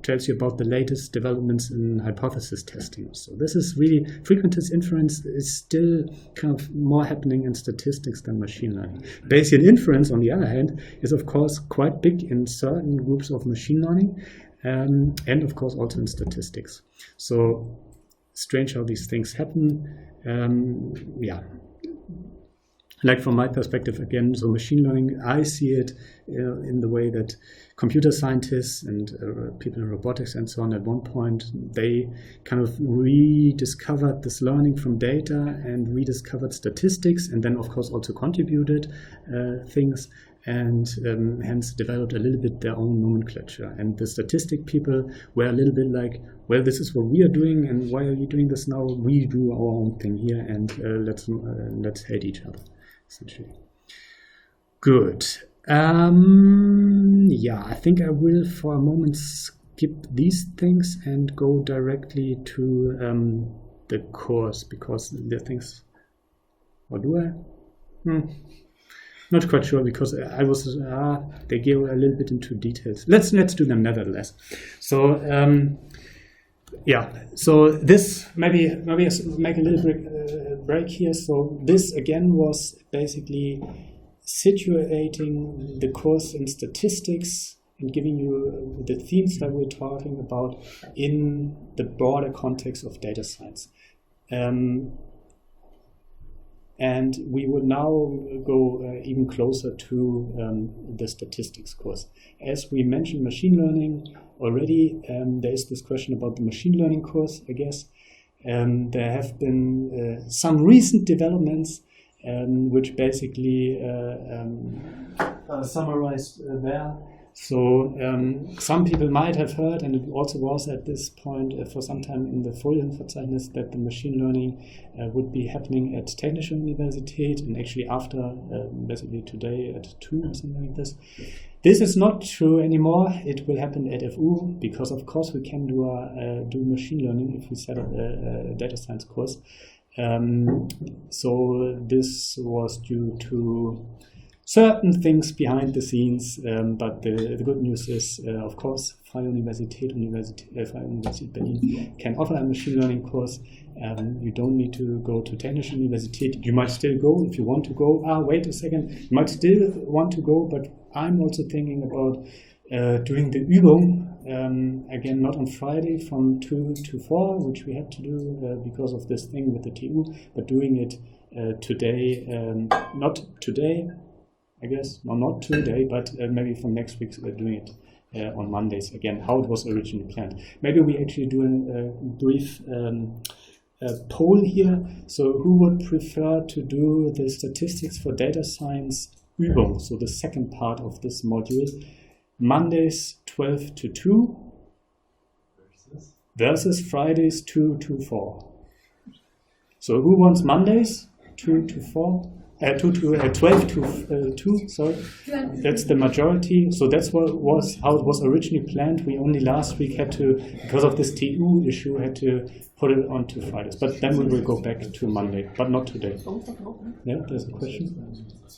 tells you about the latest developments in hypothesis testing. So this is really, frequentist inference is still kind of more happening in statistics than machine learning. Bayesian inference, on the other hand, is of course quite big in certain groups of machine learning, and of course also in statistics. So strange how these things happen. Like from my perspective again, so machine learning, I see it in the way that computer scientists and people in robotics and so on, at one point they kind of rediscovered this learning from data and rediscovered statistics, and then of course also contributed things, and hence developed a little bit their own nomenclature. And the statistic people were a little bit like, well, this is what we are doing, and why are you doing this now? We do our own thing here, and let's hate each other, essentially. Good. I think I will for a moment skip skip these things and go directly to the course, because the things, or do I? Not quite sure, because I was they go a little bit into details. Let's do them nevertheless. So so this maybe make a little break here. So this again was basically situating the course in statistics and giving you the themes that we're talking about in the broader context of data science. And we will now go even closer to the statistics course. As we mentioned machine learning already, there is this question about the machine learning course, I guess. There have been some recent developments which basically summarized there. So some people might have heard, and it also was at this point for some time in the Folienverzeichnis, that the machine learning would be happening at Technische Universität, and actually after basically today at 2 or something like this. This is not true anymore. It will happen at FU, because of course we can do machine learning if we set up a data science course. So this was due to certain things behind the scenes, but the good news is, of course, Freie Universität Berlin can offer a machine learning course. You don't need to go to Technische Universität. You might still go if you want to go. Wait a second. You might still want to go, but I'm also thinking about doing the Übung, again, not on Friday from 2 to 4, which we had to do because of this thing with the TU, but doing it today, not today, I guess, no, not today, but maybe from next week doing it on Mondays again, how it was originally planned. Maybe we actually do a brief poll here. So who would prefer to do the statistics for data science Übung, so the second part of this module, Mondays 12 to 2 versus Fridays 2 to 4. So who wants Mondays 2 to 4? 12 to 2, sorry. That's the majority. So that's how it was originally planned. We only last week had to, because of this TU issue, had to put it onto Fridays. But then we will go back to Monday, but not today. Yeah, there's a question.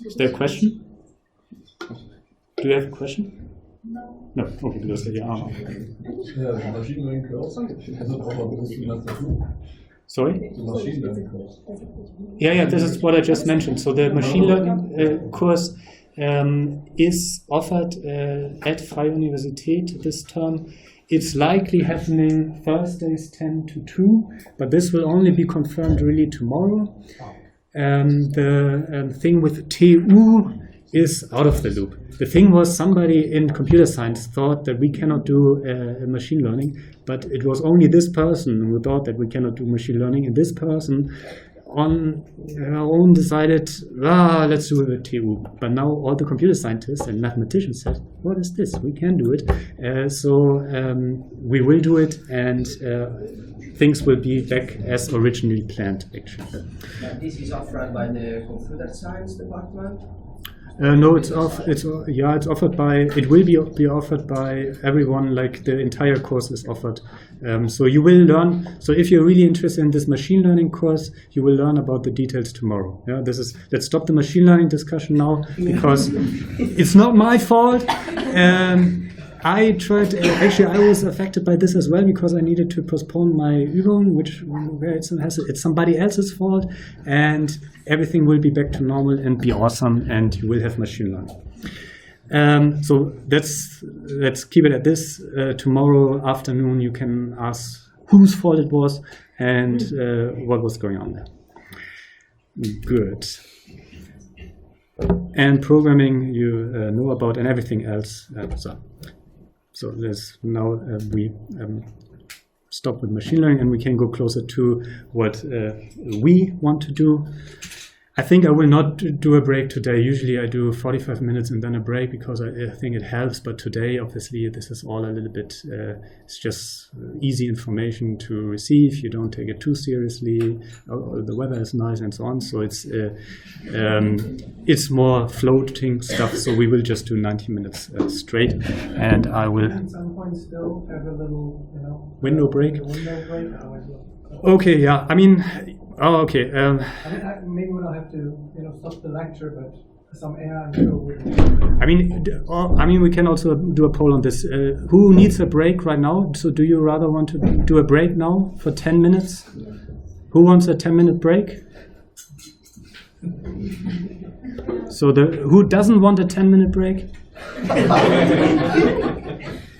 Is there a question? Do you have a question? No. No, okay, because Sorry? Yeah, this is what I just mentioned. So the machine learning course is offered at Freie Universität this term. It's likely happening Thursdays 10 to 2, but this will only be confirmed really tomorrow. The thing with TU is out of the loop. The thing was, somebody in computer science thought that we cannot do machine learning, but it was only this person who thought that we cannot do machine learning, and this person on her own decided, let's do it with TU. But now all the computer scientists and mathematicians said, what is this? We can do it. So we will do it, and things will be back as originally planned, actually. This is offered by the computer science department? No, it's offered by. It will be offered by everyone. Like the entire course is offered. So you will learn. So if you're really interested in this machine learning course, you will learn about the details tomorrow. Yeah, let's stop the machine learning discussion now, because it's not my fault. I tried. Actually, I was affected by this as well, because I needed to postpone my Übung, where it's somebody else's fault, and everything will be back to normal and be awesome, and you will have machine learning. So let's keep it at this. Tomorrow afternoon, you can ask whose fault it was and what was going on there. Good. And programming you know about, and everything else. So let's now we stop with machine learning, and we can go closer to what we want to do. I think I will not do a break today. Usually I do 45 minutes and then a break because I think it helps. But today, obviously, this is all a little bit, it's just easy information to receive. You don't take it too seriously. The weather is nice and so on. So it's more floating stuff. So we will just do 90 minutes straight. And I will... At some point still have a little, window break? Window break. Okay, yeah. I mean... Oh, okay. Maybe we don't have to, stop the lecture, but some air, I'm sure we. I mean, we can also do a poll on this. Who needs a break right now? So, do you rather want to do a break now for 10 minutes? Who wants a 10-minute break? So, who doesn't want a 10-minute break?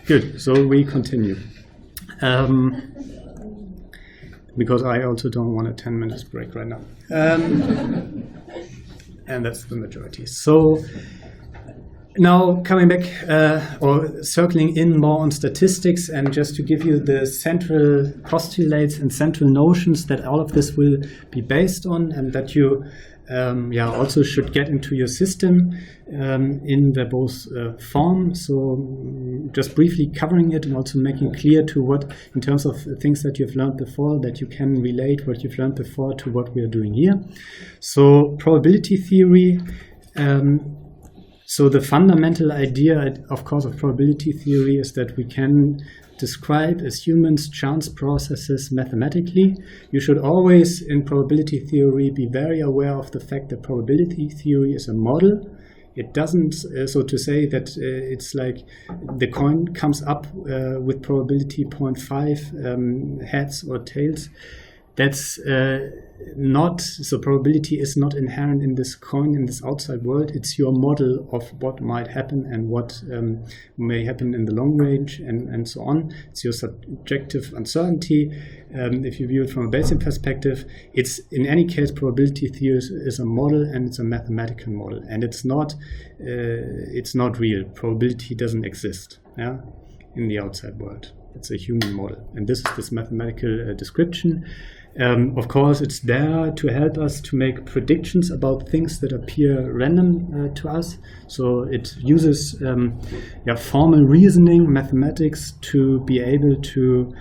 Good. So we continue. Because I also don't want a 10 minutes break right now. And that's the majority. So now coming back or circling in more on statistics, and just to give you the central postulates and central notions that all of this will be based on, and that you also should get into your system in the both form. So just briefly covering it and also making clear to what, in terms of things that you've learned before, that you can relate what you've learned before to what we are doing here. So probability theory. So the fundamental idea, of course, of probability theory is that we can describe as humans chance processes mathematically. You should always, in probability theory, be very aware of the fact that probability theory is a model. It doesn't, so to say that it's like the coin comes up with probability 0.5 heads or tails. That's not, so probability is not inherent in this coin, in this outside world. It's your model of what might happen and what may happen in the long range and so on. It's your subjective uncertainty. If you view it from a Bayesian perspective, it's in any case, probability theory is a model, and it's a mathematical model, and it's not real. Probability doesn't exist in the outside world. It's a human model, and this is this mathematical description. Of course, it's there to help us to make predictions about things that appear random to us. So it uses formal reasoning, mathematics, to be able to,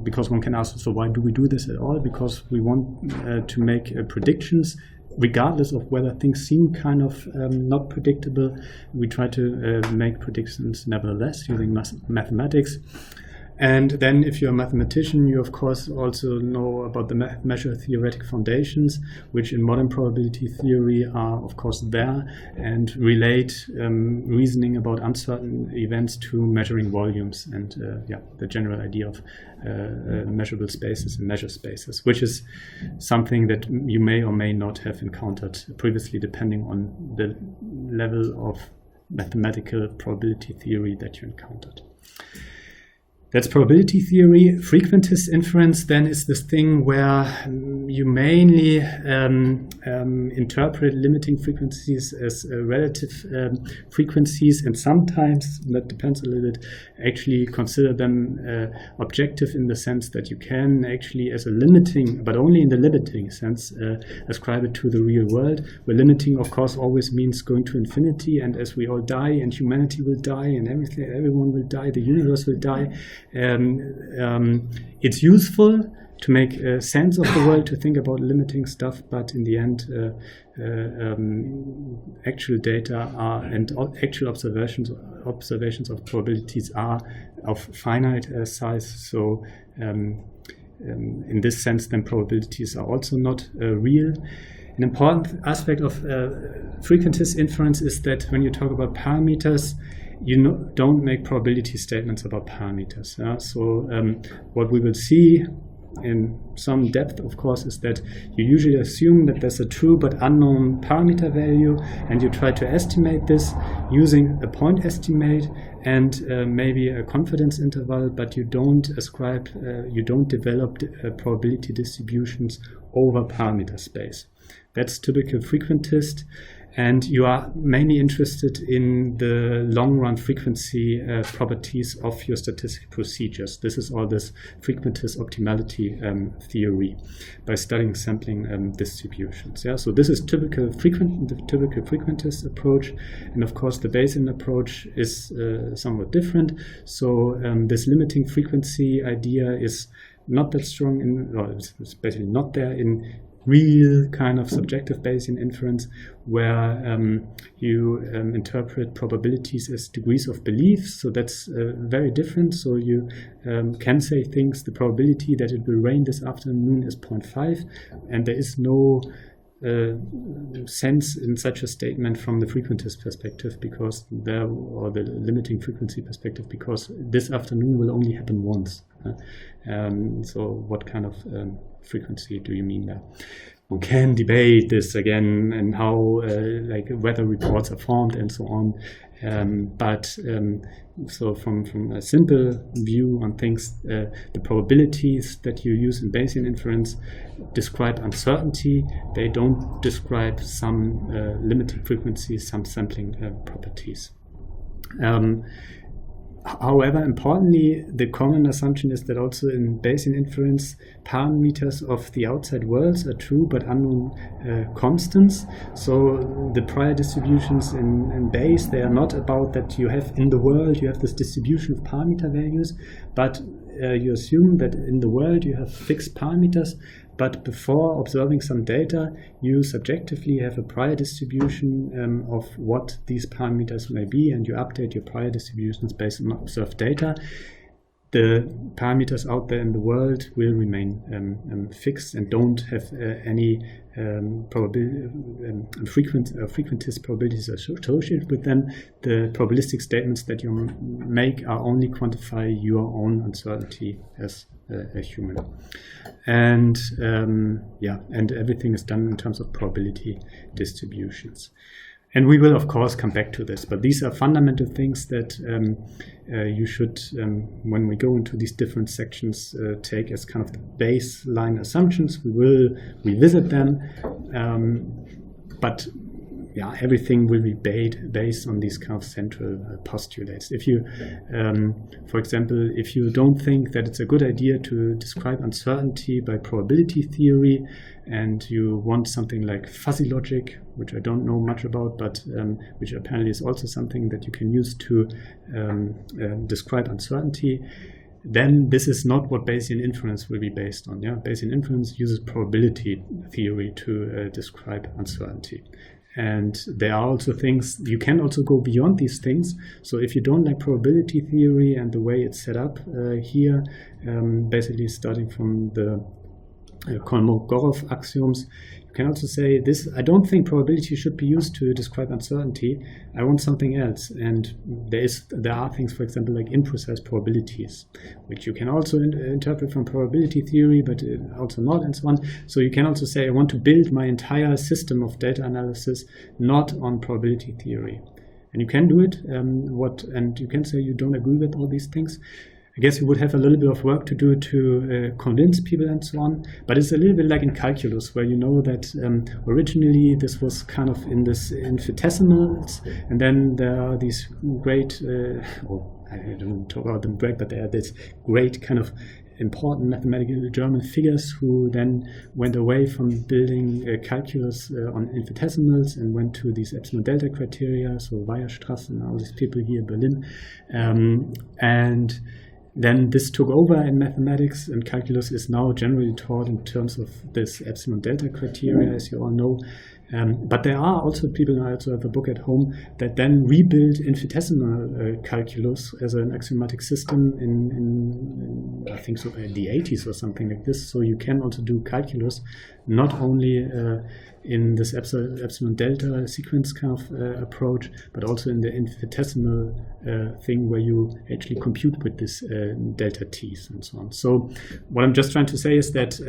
because one can ask, so why do we do this at all? Because we want to make predictions regardless of whether things seem kind of not predictable. We try to make predictions nevertheless using mathematics. And then if you're a mathematician, you of course also know about the measure theoretic foundations, which in modern probability theory are of course there, and relate reasoning about uncertain events to measuring volumes and the general idea of measurable spaces and measure spaces, which is something that you may or may not have encountered previously, depending on the level of mathematical probability theory that you encountered. That's probability theory. Frequentist inference then is this thing where you mainly interpret limiting frequencies as relative frequencies, and sometimes, that depends a little bit, actually consider them objective in the sense that you can actually, as a limiting, but only in the limiting sense, ascribe it to the real world, where limiting of course always means going to infinity, and as we all die and humanity will die and everyone will die, the universe will die. It's useful to make sense of the world, to think about limiting stuff, but in the end, actual data are, and actual observations of probabilities are of finite size. So in this sense, then probabilities are also not real. An important aspect of frequentist inference is that when you talk about parameters, you don't make probability statements about parameters. So what we will see in some depth, of course, is that you usually assume that there's a true but unknown parameter value, and you try to estimate this using a point estimate and maybe a confidence interval, but you don't ascribe, you don't develop probability distributions over parameter space. That's typical frequentist. And you are mainly interested in the long-run frequency properties of your statistical procedures. This is all this frequentist optimality theory by studying sampling distributions. Yeah, so this is the typical frequentist approach, and of course the Bayesian approach is somewhat different. So this limiting frequency idea is not that strong it's basically not there in real kind of subjective Bayesian inference, where you interpret probabilities as degrees of belief. So that's very different. So you can say things, the probability that it will rain this afternoon is 0.5, and there is no sense in such a statement from the frequentist perspective, or the limiting frequency perspective, because this afternoon will only happen once. So what kind of frequency do you mean there? We can debate this again and how like weather reports are formed and so on. So from a simple view on things, the probabilities that you use in Bayesian inference describe uncertainty. They don't describe some limiting frequencies, some sampling properties. However, importantly, the common assumption is that also in Bayesian inference, parameters of the outside worlds are true but unknown constants. So the prior distributions in Bayes, they are not about that you have in the world, you have this distribution of parameter values, but you assume that in the world you have fixed parameters, but before observing some data, you subjectively have a prior distribution of what these parameters may be, and you update your prior distributions based on observed data. The parameters out there in the world will remain fixed and don't have any frequentist probabilities associated with them. The probabilistic statements that you make are only quantify your own uncertainty as a human. And and everything is done in terms of probability distributions. And we will, of course, come back to this. But these are fundamental things that you should, when we go into these different sections, take as kind of the baseline assumptions. We will revisit them. But everything will be based on these kind of central postulates. If you, for example, if you don't think that it's a good idea to describe uncertainty by probability theory, and you want something like fuzzy logic, which I don't know much about, but which apparently is also something that you can use to describe uncertainty, then this is not what Bayesian inference will be based on. Bayesian inference uses probability theory to describe uncertainty. And there are also things, you can also go beyond these things. So if you don't like probability theory and the way it's set up here, basically starting from the Kolmogorov axioms, you can also say this, I don't think probability should be used to describe uncertainty. I want something else. And there are things, for example, like imprecise probabilities, which you can also interpret from probability theory, but also not, and so on. So you can also say, I want to build my entire system of data analysis not on probability theory. And you can do it, and you can say you don't agree with all these things. I guess you would have a little bit of work to do to convince people and so on, but it's a little bit like in calculus, where you know that originally this was kind of in this infinitesimals, and then there are these great, I don't talk about them great, but there are this great kind of important mathematical German figures who then went away from building calculus on infinitesimals and went to these epsilon delta criteria, so Weierstrass and all these people here in Berlin, and then this took over in mathematics, and calculus is now generally taught in terms of this epsilon delta criteria, as you all know. But there are also people, I also have a book at home, that then rebuild infinitesimal calculus as an axiomatic system in I think so in the 80s or something like this. So you can also do calculus not only in this epsilon delta sequence kind of approach, but also in the infinitesimal thing where you actually compute with this delta t's and so on. So what I'm just trying to say is that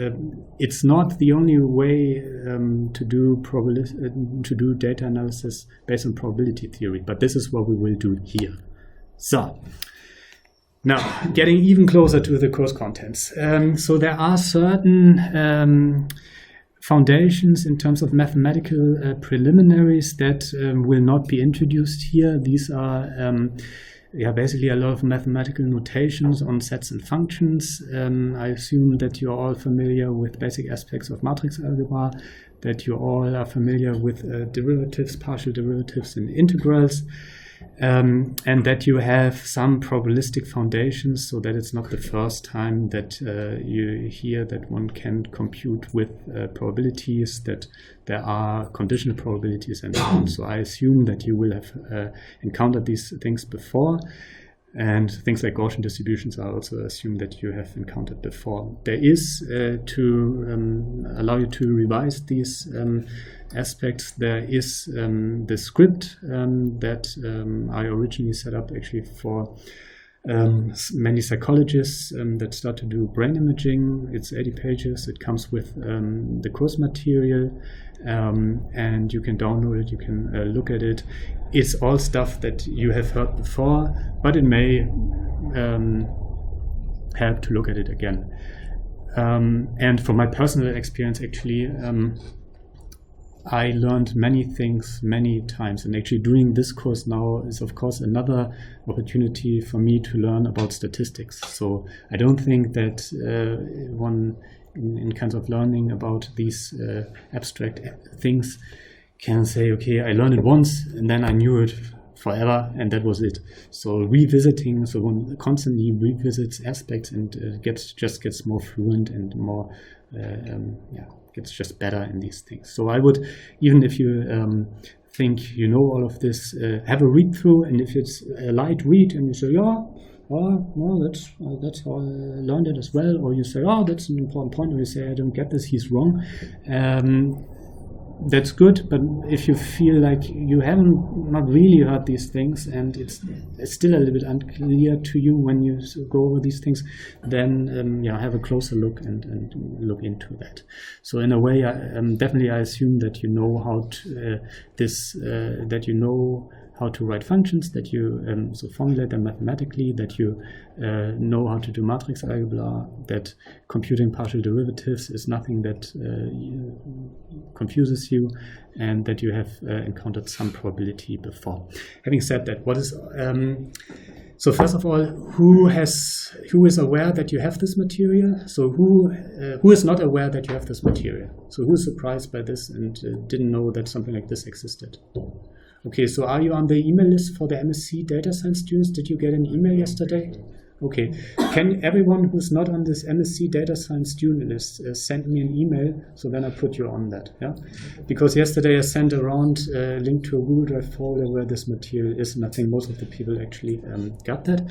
it's not the only way to do data analysis based on probability theory, but this is what we will do here. So now getting even closer to the course contents. So there are certain foundations in terms of mathematical preliminaries that will not be introduced here. These are basically a lot of mathematical notations on sets and functions. I assume that you're all familiar with basic aspects of matrix algebra, that you all are familiar with derivatives, partial derivatives, and integrals. And that you have some probabilistic foundations, so that it's not the first time that you hear that one can compute with probabilities, that there are conditional probabilities and so on. So I assume that you will have encountered these things before. And things like Gaussian distributions I also assume that you have encountered before. There is, to allow you to revise these aspects, there is the script that I originally set up actually for many psychologists that start to do brain imaging. It's 80 pages. It comes with the course material, and you can download it, you can look at it. It's all stuff that you have heard before, but it may help to look at it again. And from my personal experience, actually, I learned many things many times, and actually doing this course now is of course another opportunity for me to learn about statistics. So I don't think that one in kinds of learning about these abstract things can say, okay, I learned it once and then I knew it forever and that was it. So revisiting, so one constantly revisits aspects and gets more fluent and more gets just better in these things. So I would, even if you think you know all of this, have a read through, and if it's a light read and you say, that's how I learned it as well, or you say, that's an important point, or you say, I don't get this, he's wrong. That's good, but if you feel like you haven't not really heard these things and it's still a little bit unclear to you when you go over these things, then have a closer look and look into that. So in a way, definitely I assume that you know how to that you know how to write functions, that you so formulate them mathematically, that you know how to do matrix algebra, that computing partial derivatives is nothing that confuses you, and that you have encountered some probability before. Having said that, what is so first of all, who is aware that you have this material? So who is not aware that you have this material? So who is surprised by this and didn't know that something like this existed? Okay, so are you on the email list for the MSc data science students? Did you get an email yesterday? Okay, can everyone who's not on this MSc data science student list send me an email, so then I put you on that, yeah? Because yesterday I sent around a link to a Google Drive folder where this material is, and I think most of the people actually got that.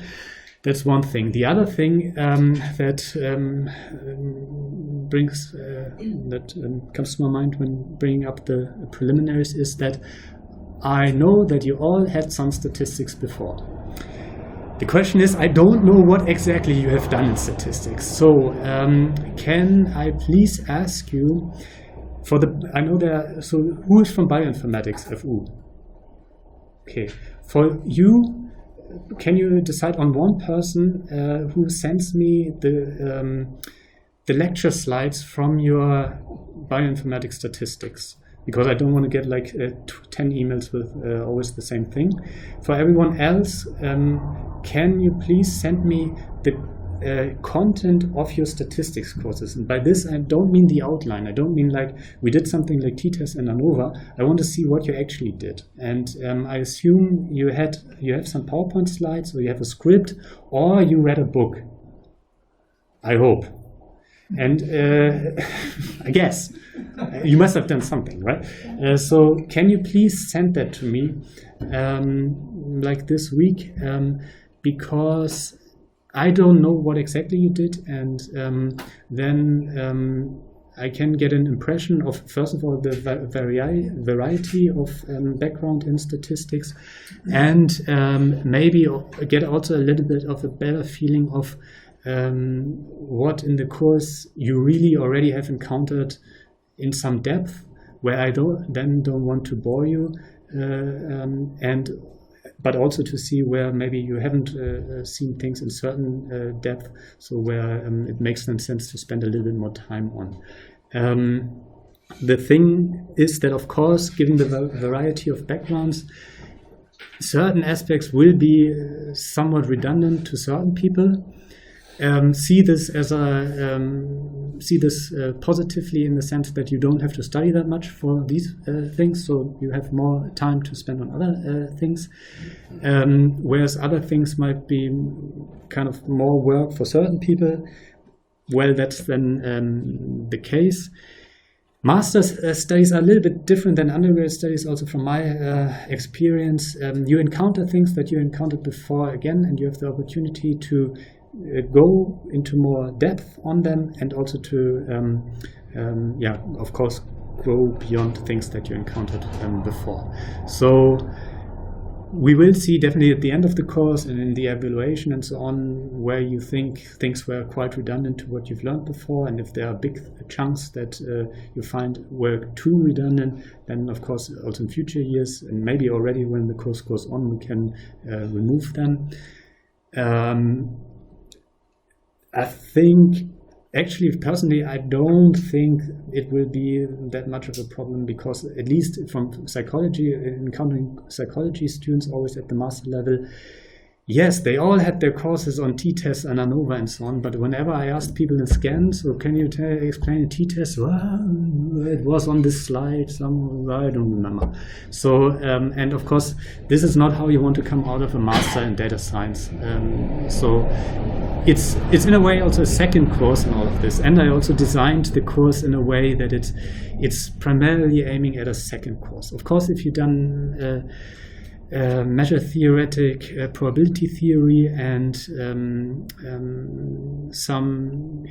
That's one thing. The other thing that comes to my mind when bringing up the preliminaries is that I know that you all had some statistics before. The question is, I don't know what exactly you have done in statistics. So can I please ask you for so who is from bioinformatics, FU? Okay, for you, can you decide on one person who sends me the lecture slides from your bioinformatics statistics? Because I don't want to get like 10 emails with always the same thing. For everyone else, can you please send me the content of your statistics courses? And by this, I don't mean the outline. I don't mean like we did something like t-test and ANOVA. I want to see what you actually did. And I assume you have some PowerPoint slides, or you have a script, or you read a book. I hope. And I guess you must have done something, right? So can you please send that to me like this week? Because I don't know what exactly you did, and then I can get an impression of, first of all, the variety of background in statistics, and maybe get also a little bit of a better feeling of what in the course you really already have encountered in some depth, where I don't want to bore you, but also to see where maybe you haven't seen things in certain depth, so where it makes sense to spend a little bit more time on. the thing is that, of course, given the variety of backgrounds, certain aspects will be somewhat redundant to certain people. See this positively in the sense that you don't have to study that much for these things, so you have more time to spend on other things. Whereas other things might be kind of more work for certain people. Well, that's then the case. Master's studies are a little bit different than undergraduate studies, also from my experience. You encounter things that you encountered before again, and you have the opportunity to go into more depth on them, and also to, of course, grow beyond things that you encountered before. So we will see definitely at the end of the course and in the evaluation and so on where you think things were quite redundant to what you've learned before, and if there are big chunks that you find were too redundant, then of course also in future years, and maybe already when the course goes on, we can remove them. I think, actually, personally, I don't think it will be that much of a problem, because at least from psychology, encountering psychology students always at the master level, yes, they all had their courses on t-tests and ANOVA and so on, but whenever I asked people in scans, so can you explain a t-test? Well, it was on this slide somewhere, I don't remember. So, and of course, this is not how you want to come out of a master in data science. So it's in a way also a second course in all of this. And I also designed the course in a way that it's primarily aiming at a second course. Of course, if you've done measure theoretic probability theory and some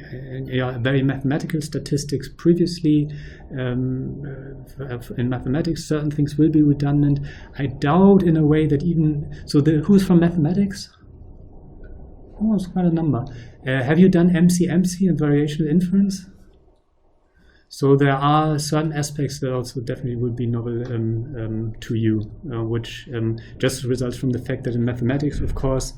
very mathematical statistics previously, in mathematics certain things will be redundant. I doubt in a way that even so. Who's from mathematics? Oh, it's quite a number. Have you done MC and variational inference? So there are certain aspects that also definitely will be novel to you, which just results from the fact that in mathematics, of course,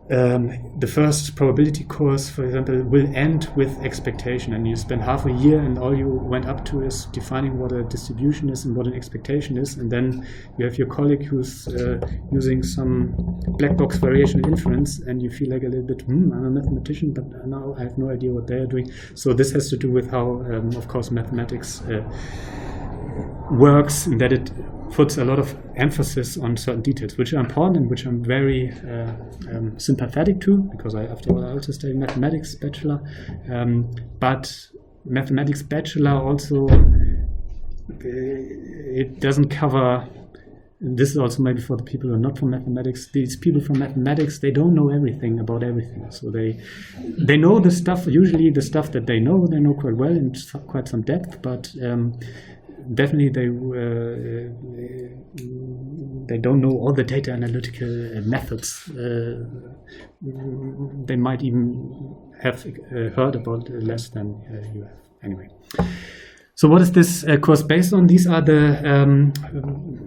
the first probability course, for example, will end with expectation, and you spend half a year and all you went up to is defining what a distribution is and what an expectation is, and then you have your colleague who's using some black box variational inference, and you feel like a little bit, I'm a mathematician, but now I have no idea what they're doing. So this has to do with how, of course, mathematics works, in that it puts a lot of emphasis on certain details, which are important and which I'm very sympathetic to, because after all, I also studied mathematics bachelor. But mathematics bachelor also, it doesn't cover, this is also maybe for the people who are not from mathematics, these people from mathematics, they don't know everything about everything. So they know the stuff, usually the stuff that they know quite well in quite some depth, but definitely they don't know all the data analytical methods. They might even have heard about less than you have. Anyway, so what is this course based on? These are the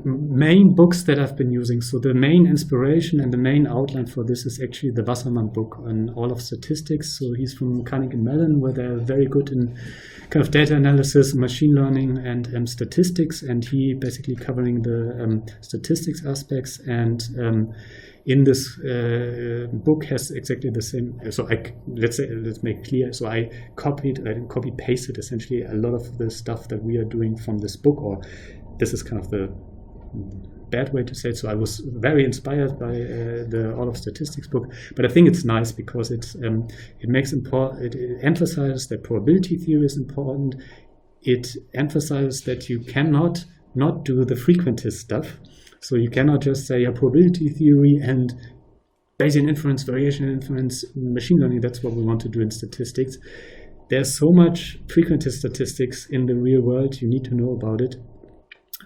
main books that I've been using. So the main inspiration and the main outline for this is actually the Wasserman book on all of statistics. So he's from Carnegie Mellon, where they're very good in kind of data analysis, machine learning, and statistics, and he basically covering the statistics aspects. And in this book has exactly the same. So let's make clear. So I copy pasted essentially a lot of the stuff that we are doing from this book, or this is kind of the bad way to say it. So I was very inspired by the All of Statistics book, but I think it's nice because it emphasizes that probability theory is important. It emphasizes that you cannot not do the frequentist stuff. So you cannot just say a probability theory and Bayesian inference, variational inference, machine learning, that's what we want to do in statistics. There's so much frequentist statistics in the real world, you need to know about it.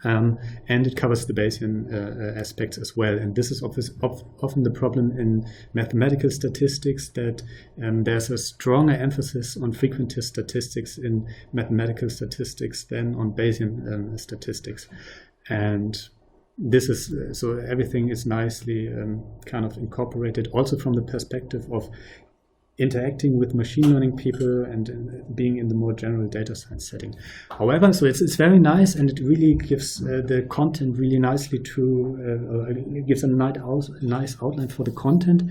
And it covers the Bayesian aspects as well. And this is often the problem in mathematical statistics, that there's a stronger emphasis on frequentist statistics in mathematical statistics than on Bayesian statistics. And this is so everything is nicely kind of incorporated, also from the perspective of interacting with machine learning people and being in the more general data science setting. However, so it's very nice, and it really gives the content really nicely it gives a nice outline for the content.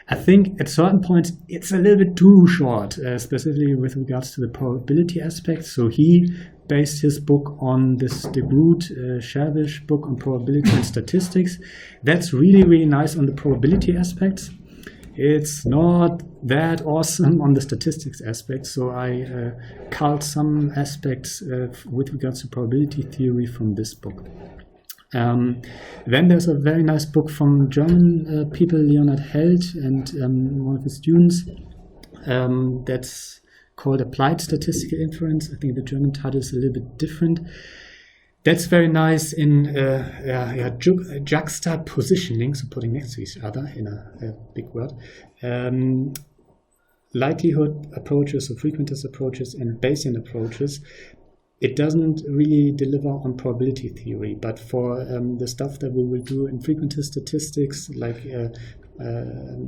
I think at certain points it's a little bit too short, specifically with regards to the probability aspect. So he based his book on this de Groot-Scherbisch book on probability and statistics. That's really, really nice on the probability aspects. It's not that awesome on the statistics aspect, so I culled some aspects with regards to probability theory from this book. Then there's a very nice book from German people, Leonhard Held and one of his students, that's called Applied Statistical Inference. I think the German title is a little bit different. That's very nice in juxtapositioning, so putting next to each other in a big word, likelihood approaches, so frequentist approaches, and Bayesian approaches. It doesn't really deliver on probability theory, but for the stuff that we will do in frequentist statistics, like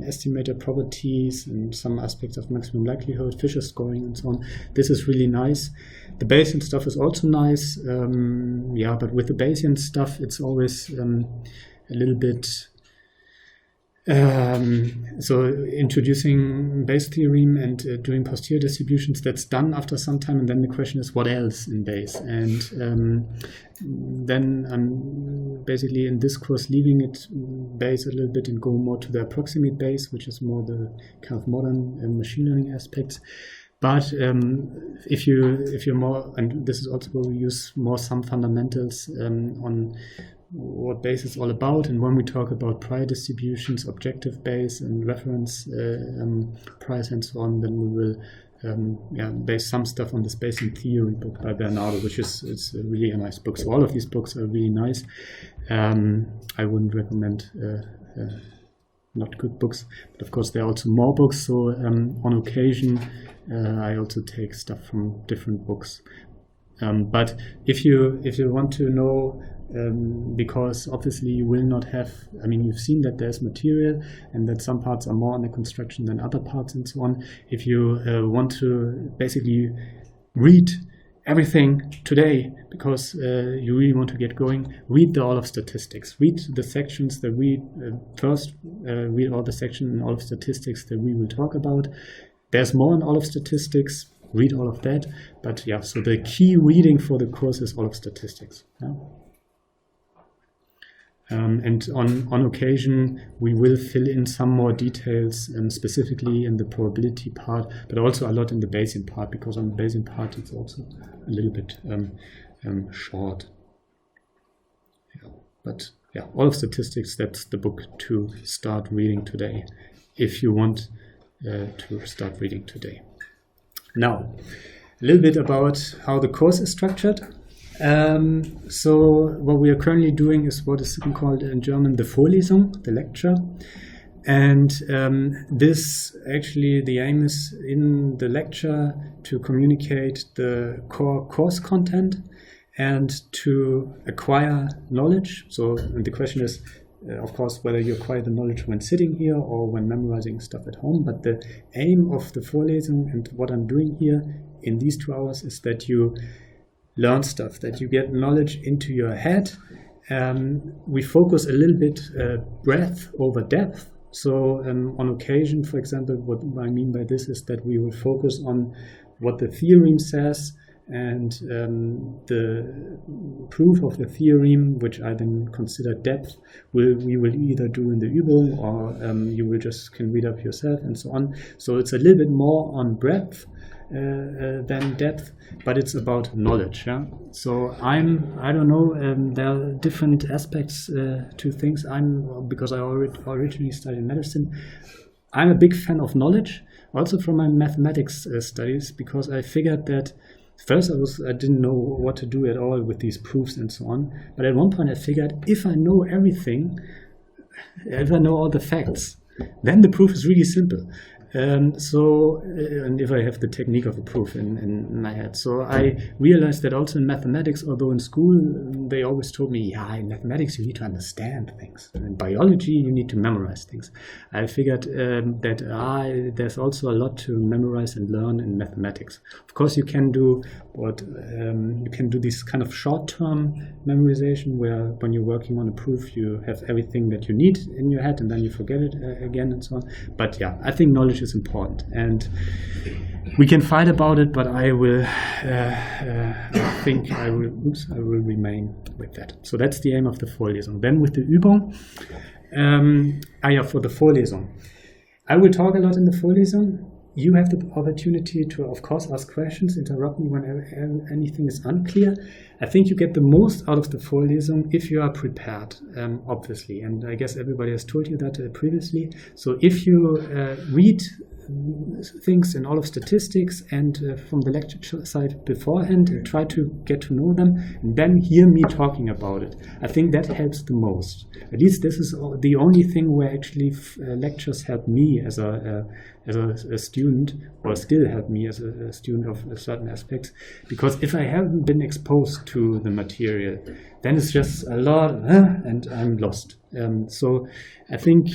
estimated properties and some aspects of maximum likelihood, Fisher scoring, and so on, this is really nice. The Bayesian stuff is also nice, but with the Bayesian stuff, it's always a little bit. So introducing Bayes theorem and doing posterior distributions, that's done after some time, and then the question is what else in Bayes, and then I'm basically in this course leaving it Bayes a little bit and go more to the approximate Bayes, which is more the kind of modern machine learning aspects. But if you're more, and this is also where we use more some fundamentals on what Bayes is all about, and when we talk about prior distributions, objective Bayes and reference priors and so on, then we will base some stuff on this Bayesian theory book by Bernardo, which is really a nice book. So all of these books are really nice. I wouldn't recommend not good books, but of course there are also more books. So on occasion I also take stuff from different books. But if you want to know, because obviously you will not have, you've seen that there's material and that some parts are more under construction than other parts and so on. If you want to basically read everything today because you really want to get going, read the All of Statistics. Read the sections that we read all the sections in All of Statistics that we will talk about. There's more in All of Statistics. Read all of that. But so the key reading for the course is All of Statistics. Yeah? And on occasion, we will fill in some more details, specifically in the probability part, but also a lot in the Bayesian part, because on the Bayesian part, it's also a little bit short. But All of Statistics, that's the book to start reading today, if you want to start reading today. Now, a little bit about how the course is structured. So what we are currently doing is what is called in German the Vorlesung, the lecture. And this actually, the aim is in the lecture to communicate the core course content and to acquire knowledge. So and the question is, of course, whether you acquire the knowledge when sitting here or when memorizing stuff at home. But the aim of the Vorlesung and what I'm doing here in these 2 hours is that you learn stuff, that you get knowledge into your head. We focus a little bit breadth over depth. So on occasion, for example, what I mean by this is that we will focus on what the theorem says and the proof of the theorem, which I then consider depth, we will either do in the Übung or you will just can read up yourself and so on. So it's a little bit more on breadth than depth, but it's about knowledge. Yeah. So I don't know. There are different aspects to things. Because I originally studied medicine. I'm a big fan of knowledge, also from my mathematics studies, because I figured that first I didn't know what to do at all with these proofs and so on. But at one point I figured if I know everything, if I know all the facts, then the proof is really simple. And if I have the technique of a proof in my head. So I realized that also in mathematics, although in school they always told me, yeah, in mathematics you need to understand things. In biology you need to memorize things. I figured that there's also a lot to memorize and learn in mathematics. Of course, you can do this kind of short-term memorization where when you're working on a proof you have everything that you need in your head and then you forget it again and so on. But yeah, I think knowledge is important, and we can fight about it, but I will I will remain with that. So that's the aim of the Vorlesung. Then with the Übung, for the Vorlesung, I will talk a lot in the Vorlesung. You have the opportunity to, of course, ask questions, interrupt me whenever anything is unclear. I think you get the most out of the Vorlesung if you are prepared, obviously. And I guess everybody has told you that previously. So if you read things in all of statistics and from the lecture side beforehand, try to get to know them, and then hear me talking about it. I think that helps the most. At least this is the only thing where actually lectures help me as a student, or still help me as a student of certain aspects. Because if I haven't been exposed to the material, then it's just a lot, and I'm lost. So I think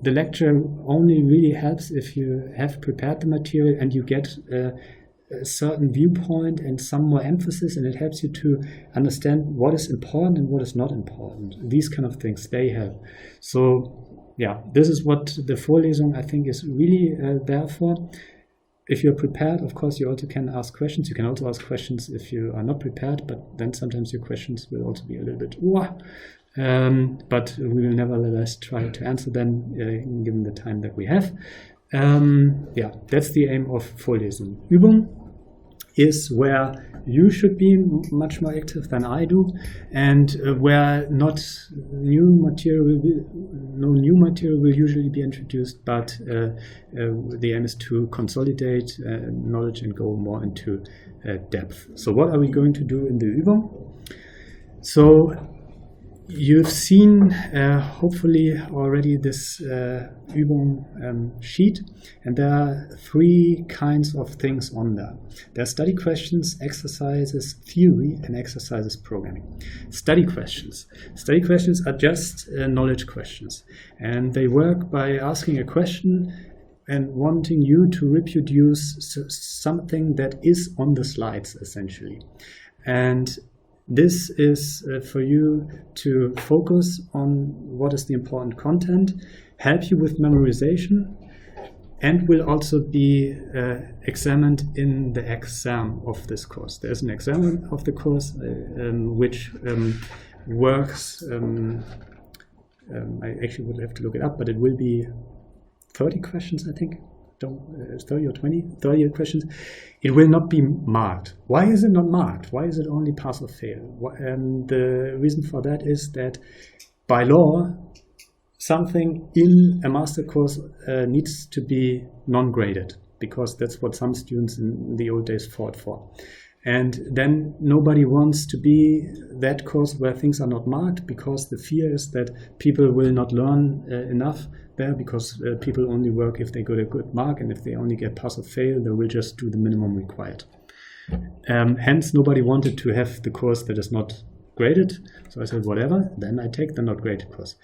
the lecture only really helps if you have prepared the material and you get a certain viewpoint and some more emphasis, and it helps you to understand what is important and what is not important. These kind of things, they help. So yeah, this is what the Vorlesung I think is really there for. If you're prepared, of course, you also can ask questions. You can also ask questions if you are not prepared, but then sometimes your questions will also be a little bit but we will nevertheless try to answer them given the time that we have. Yeah, that's the aim of Vorlesung. Übung is where you should be much more active than I do, and where no new material will usually be introduced, but the aim is to consolidate knowledge and go more into depth. So what are we going to do in the Übung? So you've seen hopefully already this Übung sheet, and there are three kinds of things on there. There are study questions, exercises, theory, and exercises programming. Study questions. Study questions are just knowledge questions, and they work by asking a question and wanting you to reproduce something that is on the slides, essentially. And this is for you to focus on what is the important content, help you with memorization, and will also be examined in the exam of this course. There's an exam of the course which works, I actually would have to look it up, but it will be 30 questions, I think. 30 or 20, 30 questions. It will not be marked. Why is it not marked? Why is it only pass or fail? The reason for that is that by law, something in a master course needs to be non-graded, because that's what some students in the old days fought for. And then nobody wants to be that course where things are not marked, because the fear is that people will not learn enough there, because people only work if they get a good mark, and if they only get pass or fail, they will just do the minimum required. Hence, nobody wanted to have the course that is not graded. So I said, whatever, then I take the not graded course.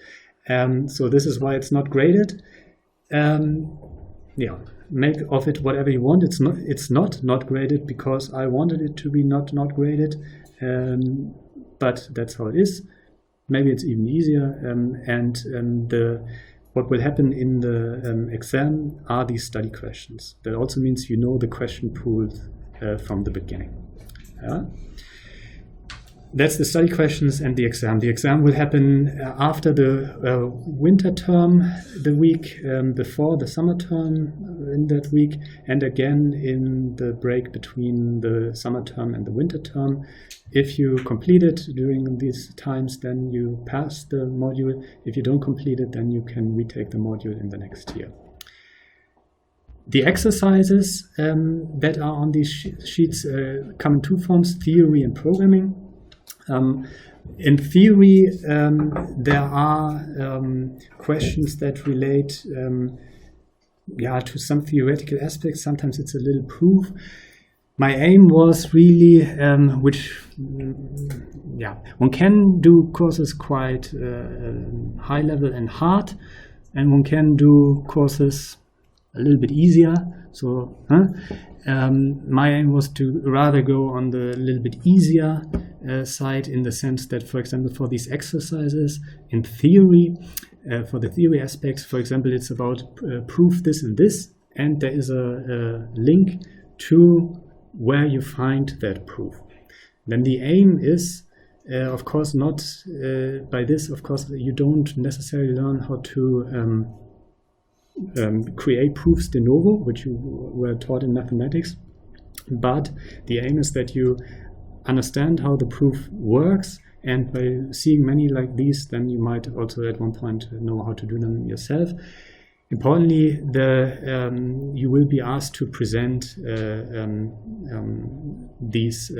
So this is why it's not graded. Yeah, make of it whatever you want. It's not graded because I wanted it to be not graded, but that's how it is. Maybe it's even easier. What will happen in the exam are these study questions. That also means you know the question pool from the beginning. Yeah? That's the study questions and the exam. The exam will happen after the winter term, the week before the summer term in that week, and again in the break between the summer term and the winter term. If you complete it during these times, then you pass the module. If you don't complete it, then you can retake the module in the next year. The exercises that are on these sheets come in two forms: theory and programming. In theory, there are questions that relate to some theoretical aspects. Sometimes it's a little proof. My aim was really, one can do courses quite high level and hard, and one can do courses a little bit easier. So my aim was to rather go on the little bit easier side, in the sense that, for example, for these exercises in theory, for the theory aspects, for example, it's about prove this and this, and there is a link to where you find that proof. Then the aim is, of course, not by this, of course, you don't necessarily learn how to create proofs de novo, which you were taught in mathematics, but the aim is that you understand how the proof works, and by seeing many like these, then you might also at one point know how to do them yourself. Importantly, you will be asked to present these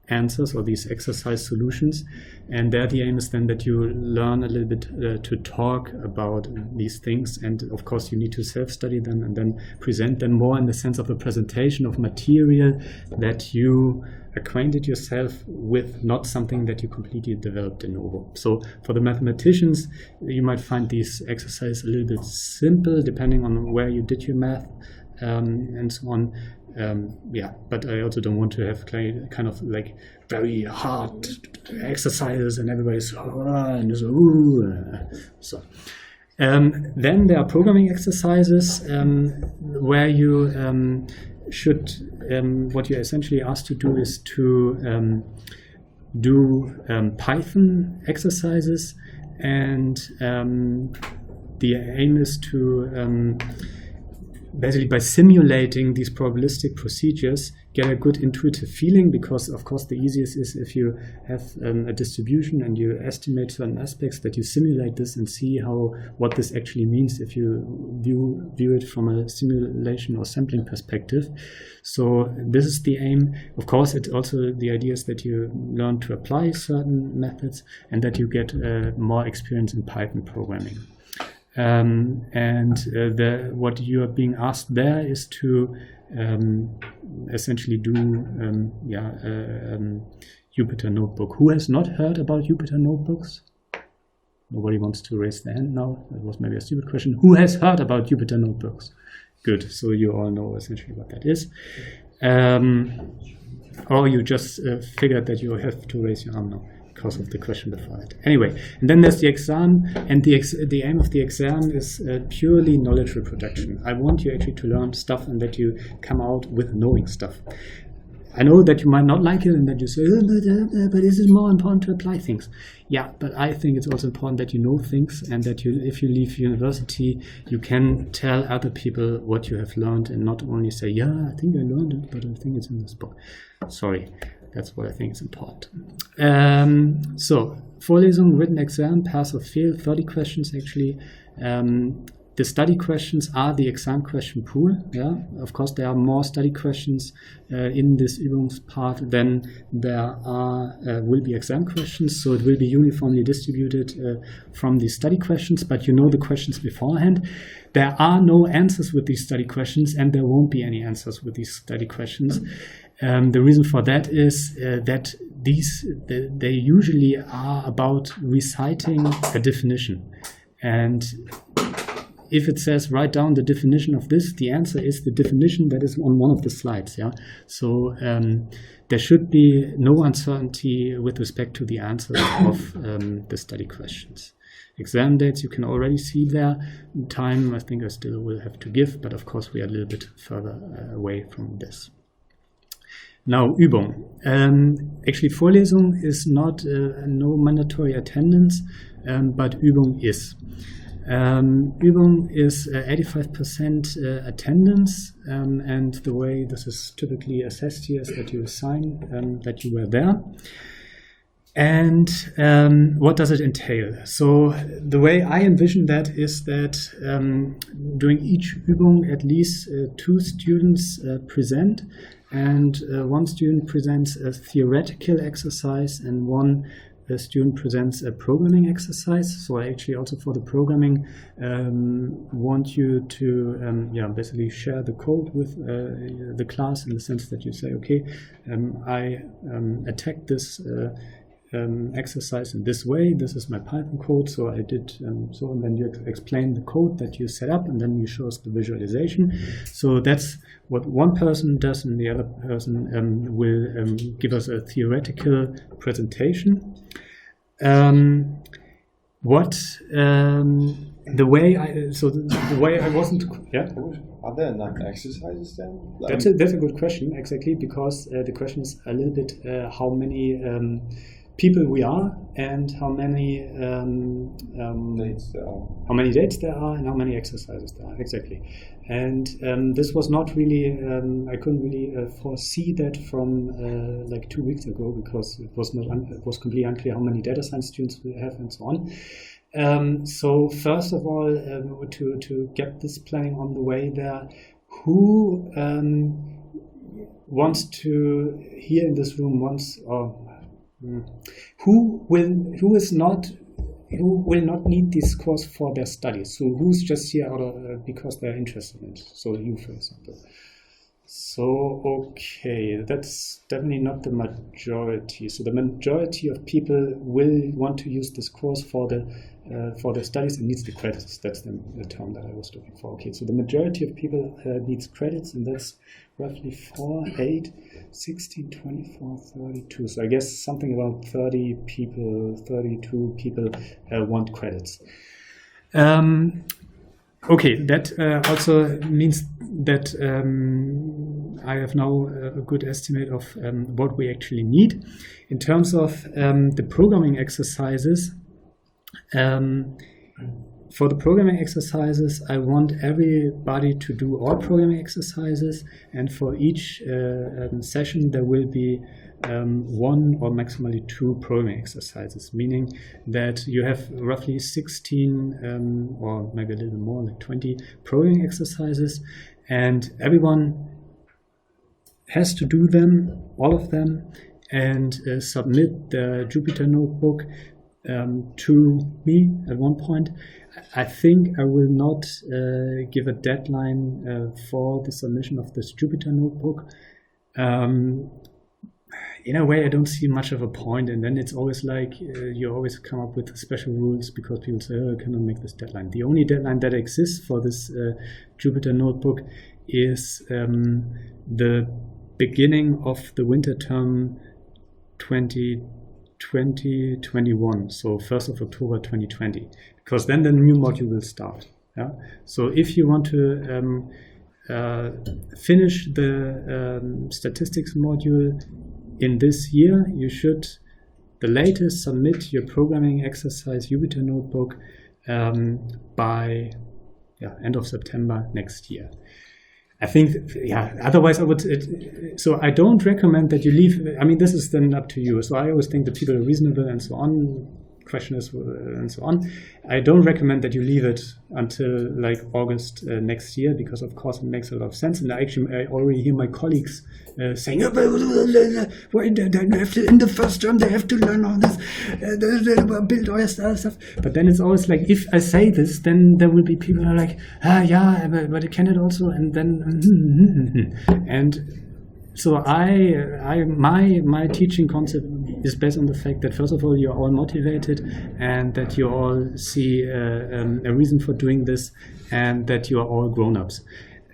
answers or these exercise solutions, and there the aim is then that you learn a little bit to talk about these things, and of course you need to self-study them and then present them more in the sense of a presentation of material that you acquainted yourself with, not something that you completely developed de novo. So for the mathematicians, you might find these exercises a little bit simple depending on where you did your math and so on. But I also don't want to have kind of like very hard exercises and everybody's so. Then there are programming exercises where you should, what you're essentially asked to do is to do Python exercises, and the aim is to basically, by simulating these probabilistic procedures, get a good intuitive feeling, because of course the easiest is if you have a distribution and you estimate certain aspects, that you simulate this and see what this actually means if you view it from a simulation or sampling perspective. So this is the aim. Of course, it also, the idea is that you learn to apply certain methods and that you get more experience in Python programming. What you are being asked there is to essentially do Jupyter Notebook. Who has not heard about Jupyter Notebooks? Nobody wants to raise their hand now. That was maybe a stupid question. Who has heard about Jupyter Notebooks? Good, so you all know essentially what that is. Or you just figured that you have to raise your arm now because of the question before it. Anyway, and then there's the exam, and the aim of the exam is purely knowledge reproduction. I want you actually to learn stuff and that you come out with knowing stuff. I know that you might not like it and that you say, but is it more important to apply things? Yeah, but I think it's also important that you know things, and that if you leave university, you can tell other people what you have learned and not only say, yeah, I think I learned it, but I think it's in this book. Sorry, that's what I think is important. So, Vorlesung, written exam, pass or fail, 30 questions actually. The study questions are the exam question pool. Yeah, of course there are more study questions in this Übungspart than there will be exam questions. So it will be uniformly distributed from the study questions, but you know the questions beforehand. There are no answers with these study questions, and there won't be any answers with these study questions. The reason for that is that they usually are about reciting a definition, and if it says write down the definition of this, the answer is the definition that is on one of the slides. Yeah, so there should be no uncertainty with respect to the answers of the study questions. Exam dates you can already see there. Time I think I still will have to give, but of course we are a little bit further away from this. Now, Übung. Actually, Vorlesung is not no mandatory attendance, but Übung is. Übung is 85% attendance, and the way this is typically assessed here is that you sign that you were there. And what does it entail? So the way I envision that is that during each Übung at least 2 students present, and one student presents a theoretical exercise and one a student presents a programming exercise. So I actually also for the programming want you to basically share the code with the class in the sense that you say, okay, I attacked this exercise in this way. This is my Python code, so I did so, and then you explain the code that you set up, and then you show us the visualization. So that's what one person does, and the other person will give us a theoretical presentation. The way I wasn't, yeah. Are there enough exercises then? That's a good question, exactly, because the question is a little bit how many people we are and how many dates there are and how many exercises there are, exactly. And this was not really I couldn't really foresee that from like 2 weeks ago, because it was completely unclear how many data science students we have and so on. So first of all, to get this planning on the way there, who wants to here in this room who will not need this course for their studies? So who's just here because they're interested in it? So you, for example. So okay, that's definitely not the majority. So the majority of people will want to use this course for their studies and needs the credits. That's the term that I was looking for. Okay, so the majority of people needs credits, and that's roughly 4, 8, 16, 24, 32. So I guess something about 32 people want credits. Okay, that also means that I have now a good estimate of what we actually need. In terms of the programming exercises, for the programming exercises, I want everybody to do all programming exercises, and for each session there will be 1 or maximally 2 programming exercises, meaning that you have roughly 16 or maybe a little more, like 20 programming exercises, and everyone has to do them, all of them, and submit the Jupyter Notebook to me at one point. I think I will not give a deadline for the submission of this Jupyter Notebook. In a way, I don't see much of a point, and then it's always like you always come up with special rules because people say, oh, I cannot make this deadline. The only deadline that exists for this Jupyter Notebook is the beginning of the winter term 2021, so 1st of October 2020, because then the new module will start. Yeah? So if you want to finish the statistics module in this year, you should the latest submit your programming exercise Jupyter Notebook by end of September next year. I think, otherwise I would, so I don't recommend that you leave. I mean, this is then up to you. So I always think that people are reasonable and so on, questioners and so on. I don't recommend that you leave it until like August next year, because of course it makes a lot of sense. And I already hear my colleagues saying, in the first term they have to learn all this, build all this other stuff. But then it's always like, if I say this, then there will be people who are like, but can it also? And then, and so my teaching concept is based on the fact that first of all you're all motivated, and that you all see a reason for doing this, and that you are all grown-ups.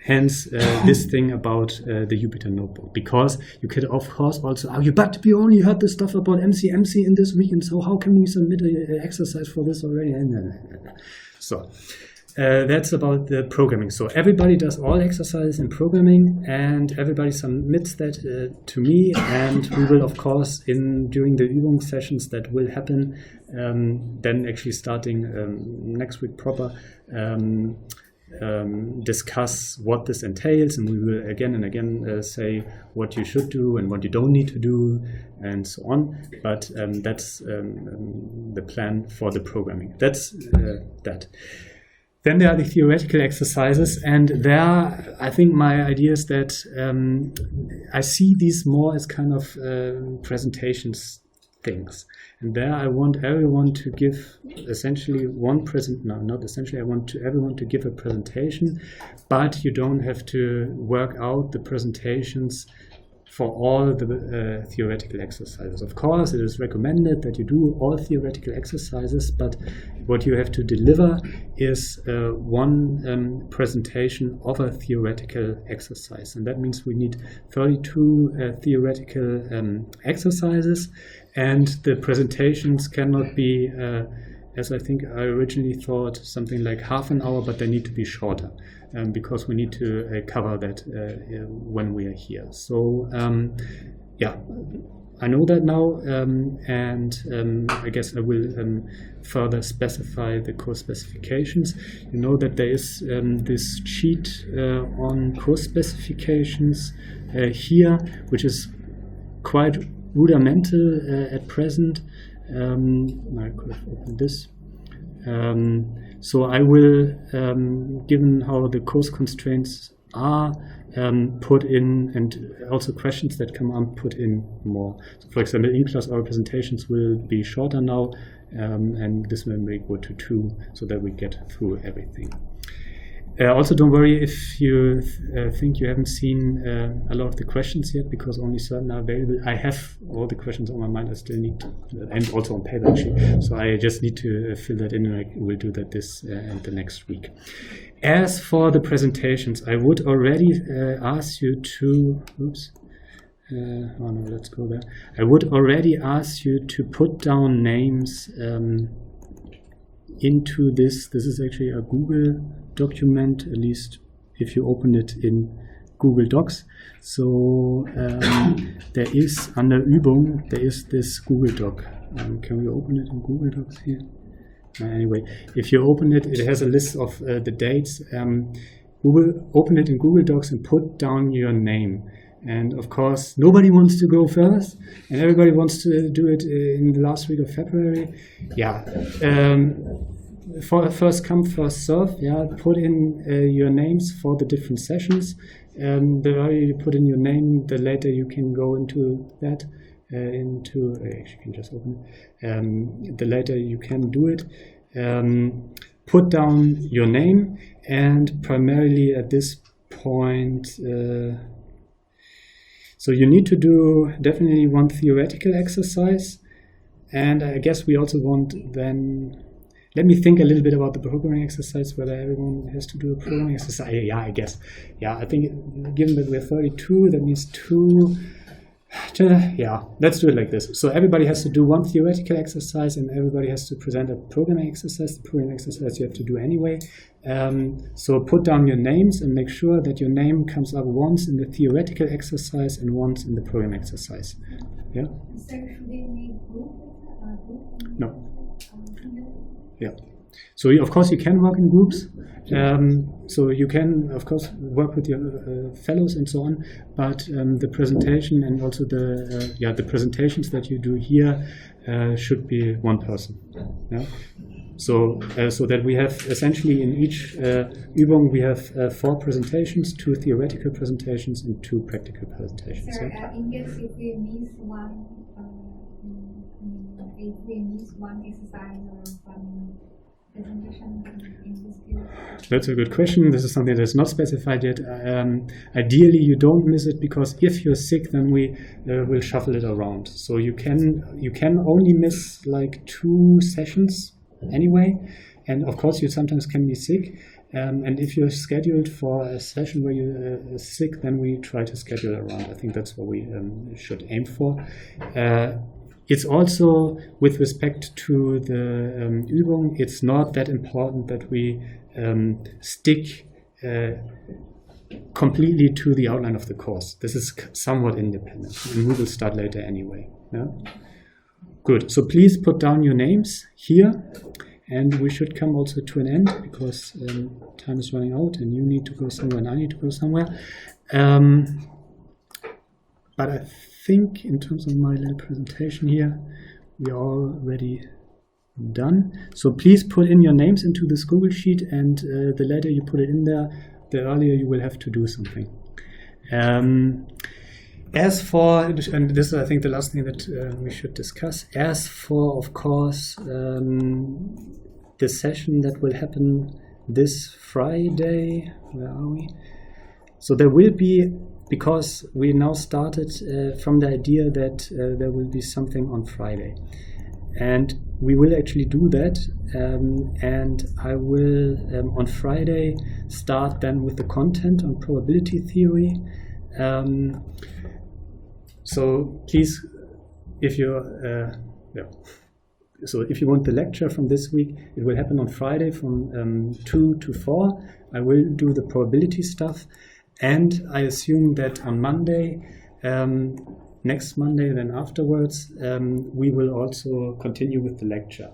Hence this thing about the Jupyter Notebook, because you could of course also argue, but we only heard this stuff about MC in this week, and so how can we submit an exercise for this already? So that's about the programming. So everybody does all exercises in programming, and everybody submits that to me, and we will of course during the Übung sessions that will happen then actually starting next week proper, discuss what this entails, and we will again and again say what you should do and what you don't need to do and so on. But that's the plan for the programming. That's that. Then there are the theoretical exercises, and there I think my idea is that I see these more as kind of presentations things. And there I want everyone to give essentially I want everyone to give a presentation, but you don't have to work out the presentations for all the theoretical exercises. Of course, it is recommended that you do all theoretical exercises, but what you have to deliver is one presentation of a theoretical exercise. And that means we need 32 theoretical exercises, and the presentations cannot be, as I think I originally thought, something like half an hour, but they need to be shorter. Because we need to cover that when we are here. So I know that now, and I guess I will further specify the course specifications. You know that there is this sheet on course specifications here, which is quite rudimental at present. I could have opened this. So I will, given how the course constraints are, put in, and also questions that come up, put in more. So for example, in-class oral presentations will be shorter now, and this will may go to 2 so that we get through everything. Also, don't worry if you think you haven't seen a lot of the questions yet, because only certain are available. I have all the questions on my mind. I still need to, and also on paper actually. So I just need to fill that in, and I will do that this and the next week. As for the presentations, I would already ask you to. Let's go there. I would already ask you to put down names into this. This is actually a Google document, at least if you open it in Google Docs. So there is, under Übung, there is this Google Doc. Can we open it in Google Docs here? Anyway, if you open it, it has a list of the dates. Open it in Google Docs and put down your name. And of course, nobody wants to go first, and everybody wants to do it in the last week of February. Yeah. For first come, first serve. Yeah, put in your names for the different sessions. The earlier you put in your name, the later you can go into that. Actually, you can just open it. The later you can do it. Put down your name, and primarily at this point. So you need to do definitely one theoretical exercise, and I guess we also want then. Let me think a little bit about the programming exercise, whether everyone has to do a programming exercise. Yeah, I guess. Yeah, I think given that we're 32, that means 2. Yeah, let's do it like this. So everybody has to do one theoretical exercise, and everybody has to present a programming exercise. The programming exercise you have to do anyway. So put down your names and make sure that your name comes up once in the theoretical exercise and once in the programming exercise. Yeah? No. Yeah. So of course you can work in groups. So you can of course work with your fellows and so on. But the presentation and also the presentations that you do here should be one person. Yeah. So that we have essentially in each Übung we have 4 presentations, 2 theoretical presentations and 2 practical presentations. Sir, in case if we miss one exercise or one presentation in this field? That's a good question. This is something that's not specified yet. Ideally, you don't miss it, because if you're sick, then we will shuffle it around. So you can only miss like 2 sessions anyway, and of course you sometimes can be sick. And if you're scheduled for a session where you're sick, then we try to schedule around. I think that's what we should aim for. It's also, with respect to the Übung, it's not that important that we stick completely to the outline of the course. This is somewhat independent, and we will start later anyway. Yeah? Good. So please put down your names here, and we should come also to an end, because time is running out, and you need to go somewhere, and I need to go somewhere. But I think in terms of my little presentation here, we are already done. So please put in your names into this Google Sheet, and the later you put it in there, the earlier you will have to do something. As for, and this is I think the last thing that we should discuss, as for, of course, the session that will happen this Friday, where are we? So there will be, because we now started from the idea that there will be something on Friday. And we will actually do that, and I will on Friday start then with the content on probability theory. So please, if you're so if you want the lecture from this week, it will happen on Friday from 2 to 4. I will do the probability stuff, and I assume that on Monday, next Monday, then afterwards, we will also continue with the lecture.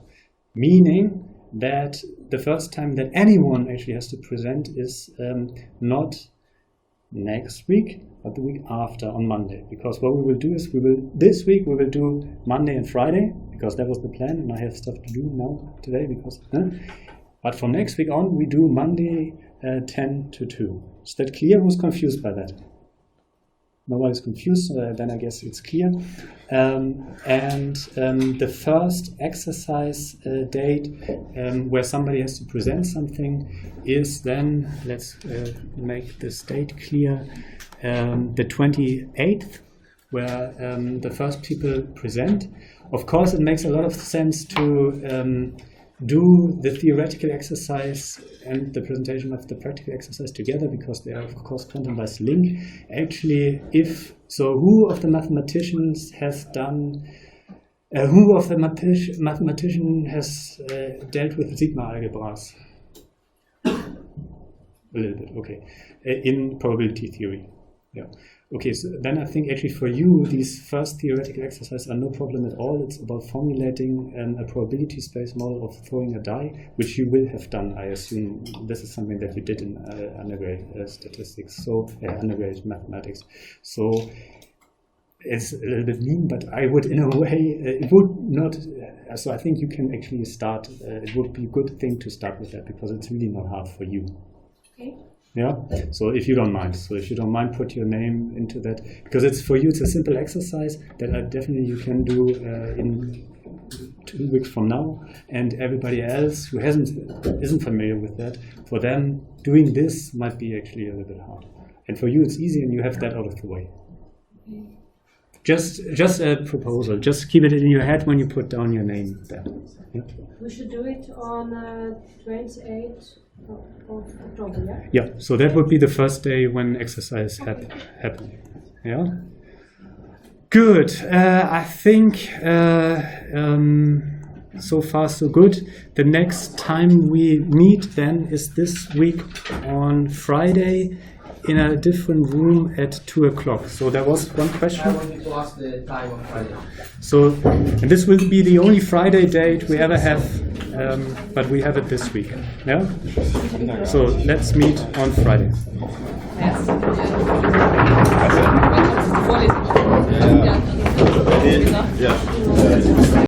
Meaning that the first time that anyone actually has to present is not next week, but the week after on Monday. Because what we will do is this week we will do Monday and Friday, because that was the plan, and I have stuff to do now today because. But from next week on, we do Monday 10 to 2. Is that clear? Who's confused by that? Nobody's confused, then I guess it's clear. The first exercise date where somebody has to present something is then, let's make this date clear, the 28th, where the first people present. Of course, it makes a lot of sense to do the theoretical exercise and the presentation of the practical exercise together, because they are of course content-wise linked. Actually, who of the mathematicians has done, who of the mathematician has dealt with sigma algebras? A little bit, okay. In probability theory, yeah. Okay, so then I think actually for you, these first theoretical exercises are no problem at all. It's about formulating a probability space model of throwing a die, which you will have done, I assume. This is something that you did in undergrad statistics, so undergrad mathematics. So it's a little bit mean, but I would, in a way, it would not. So I think you can actually start. It would be a good thing to start with that, because it's really not hard for you. Okay. Yeah, so if you don't mind, put your name into that, because it's for you, it's a simple exercise that definitely you can do in 2 weeks from now, and everybody else who isn't familiar with that, for them doing this might be actually a little bit hard, and for you it's easy, and you have that out of the way. Just a proposal. Just keep it in your head when you put down your name there. Yeah? We should do it on 28th of October, yeah? Yeah, so that would be the first day when exercise happen. Yeah. Good. I think so far so good. The next time we meet then is this week on Friday in a different room at 2 o'clock. So there was one question. I wanted to ask the time on Friday. So, and this will be the only Friday date we ever have, but we have it this week. Yeah. So let's meet on Friday. Yeah.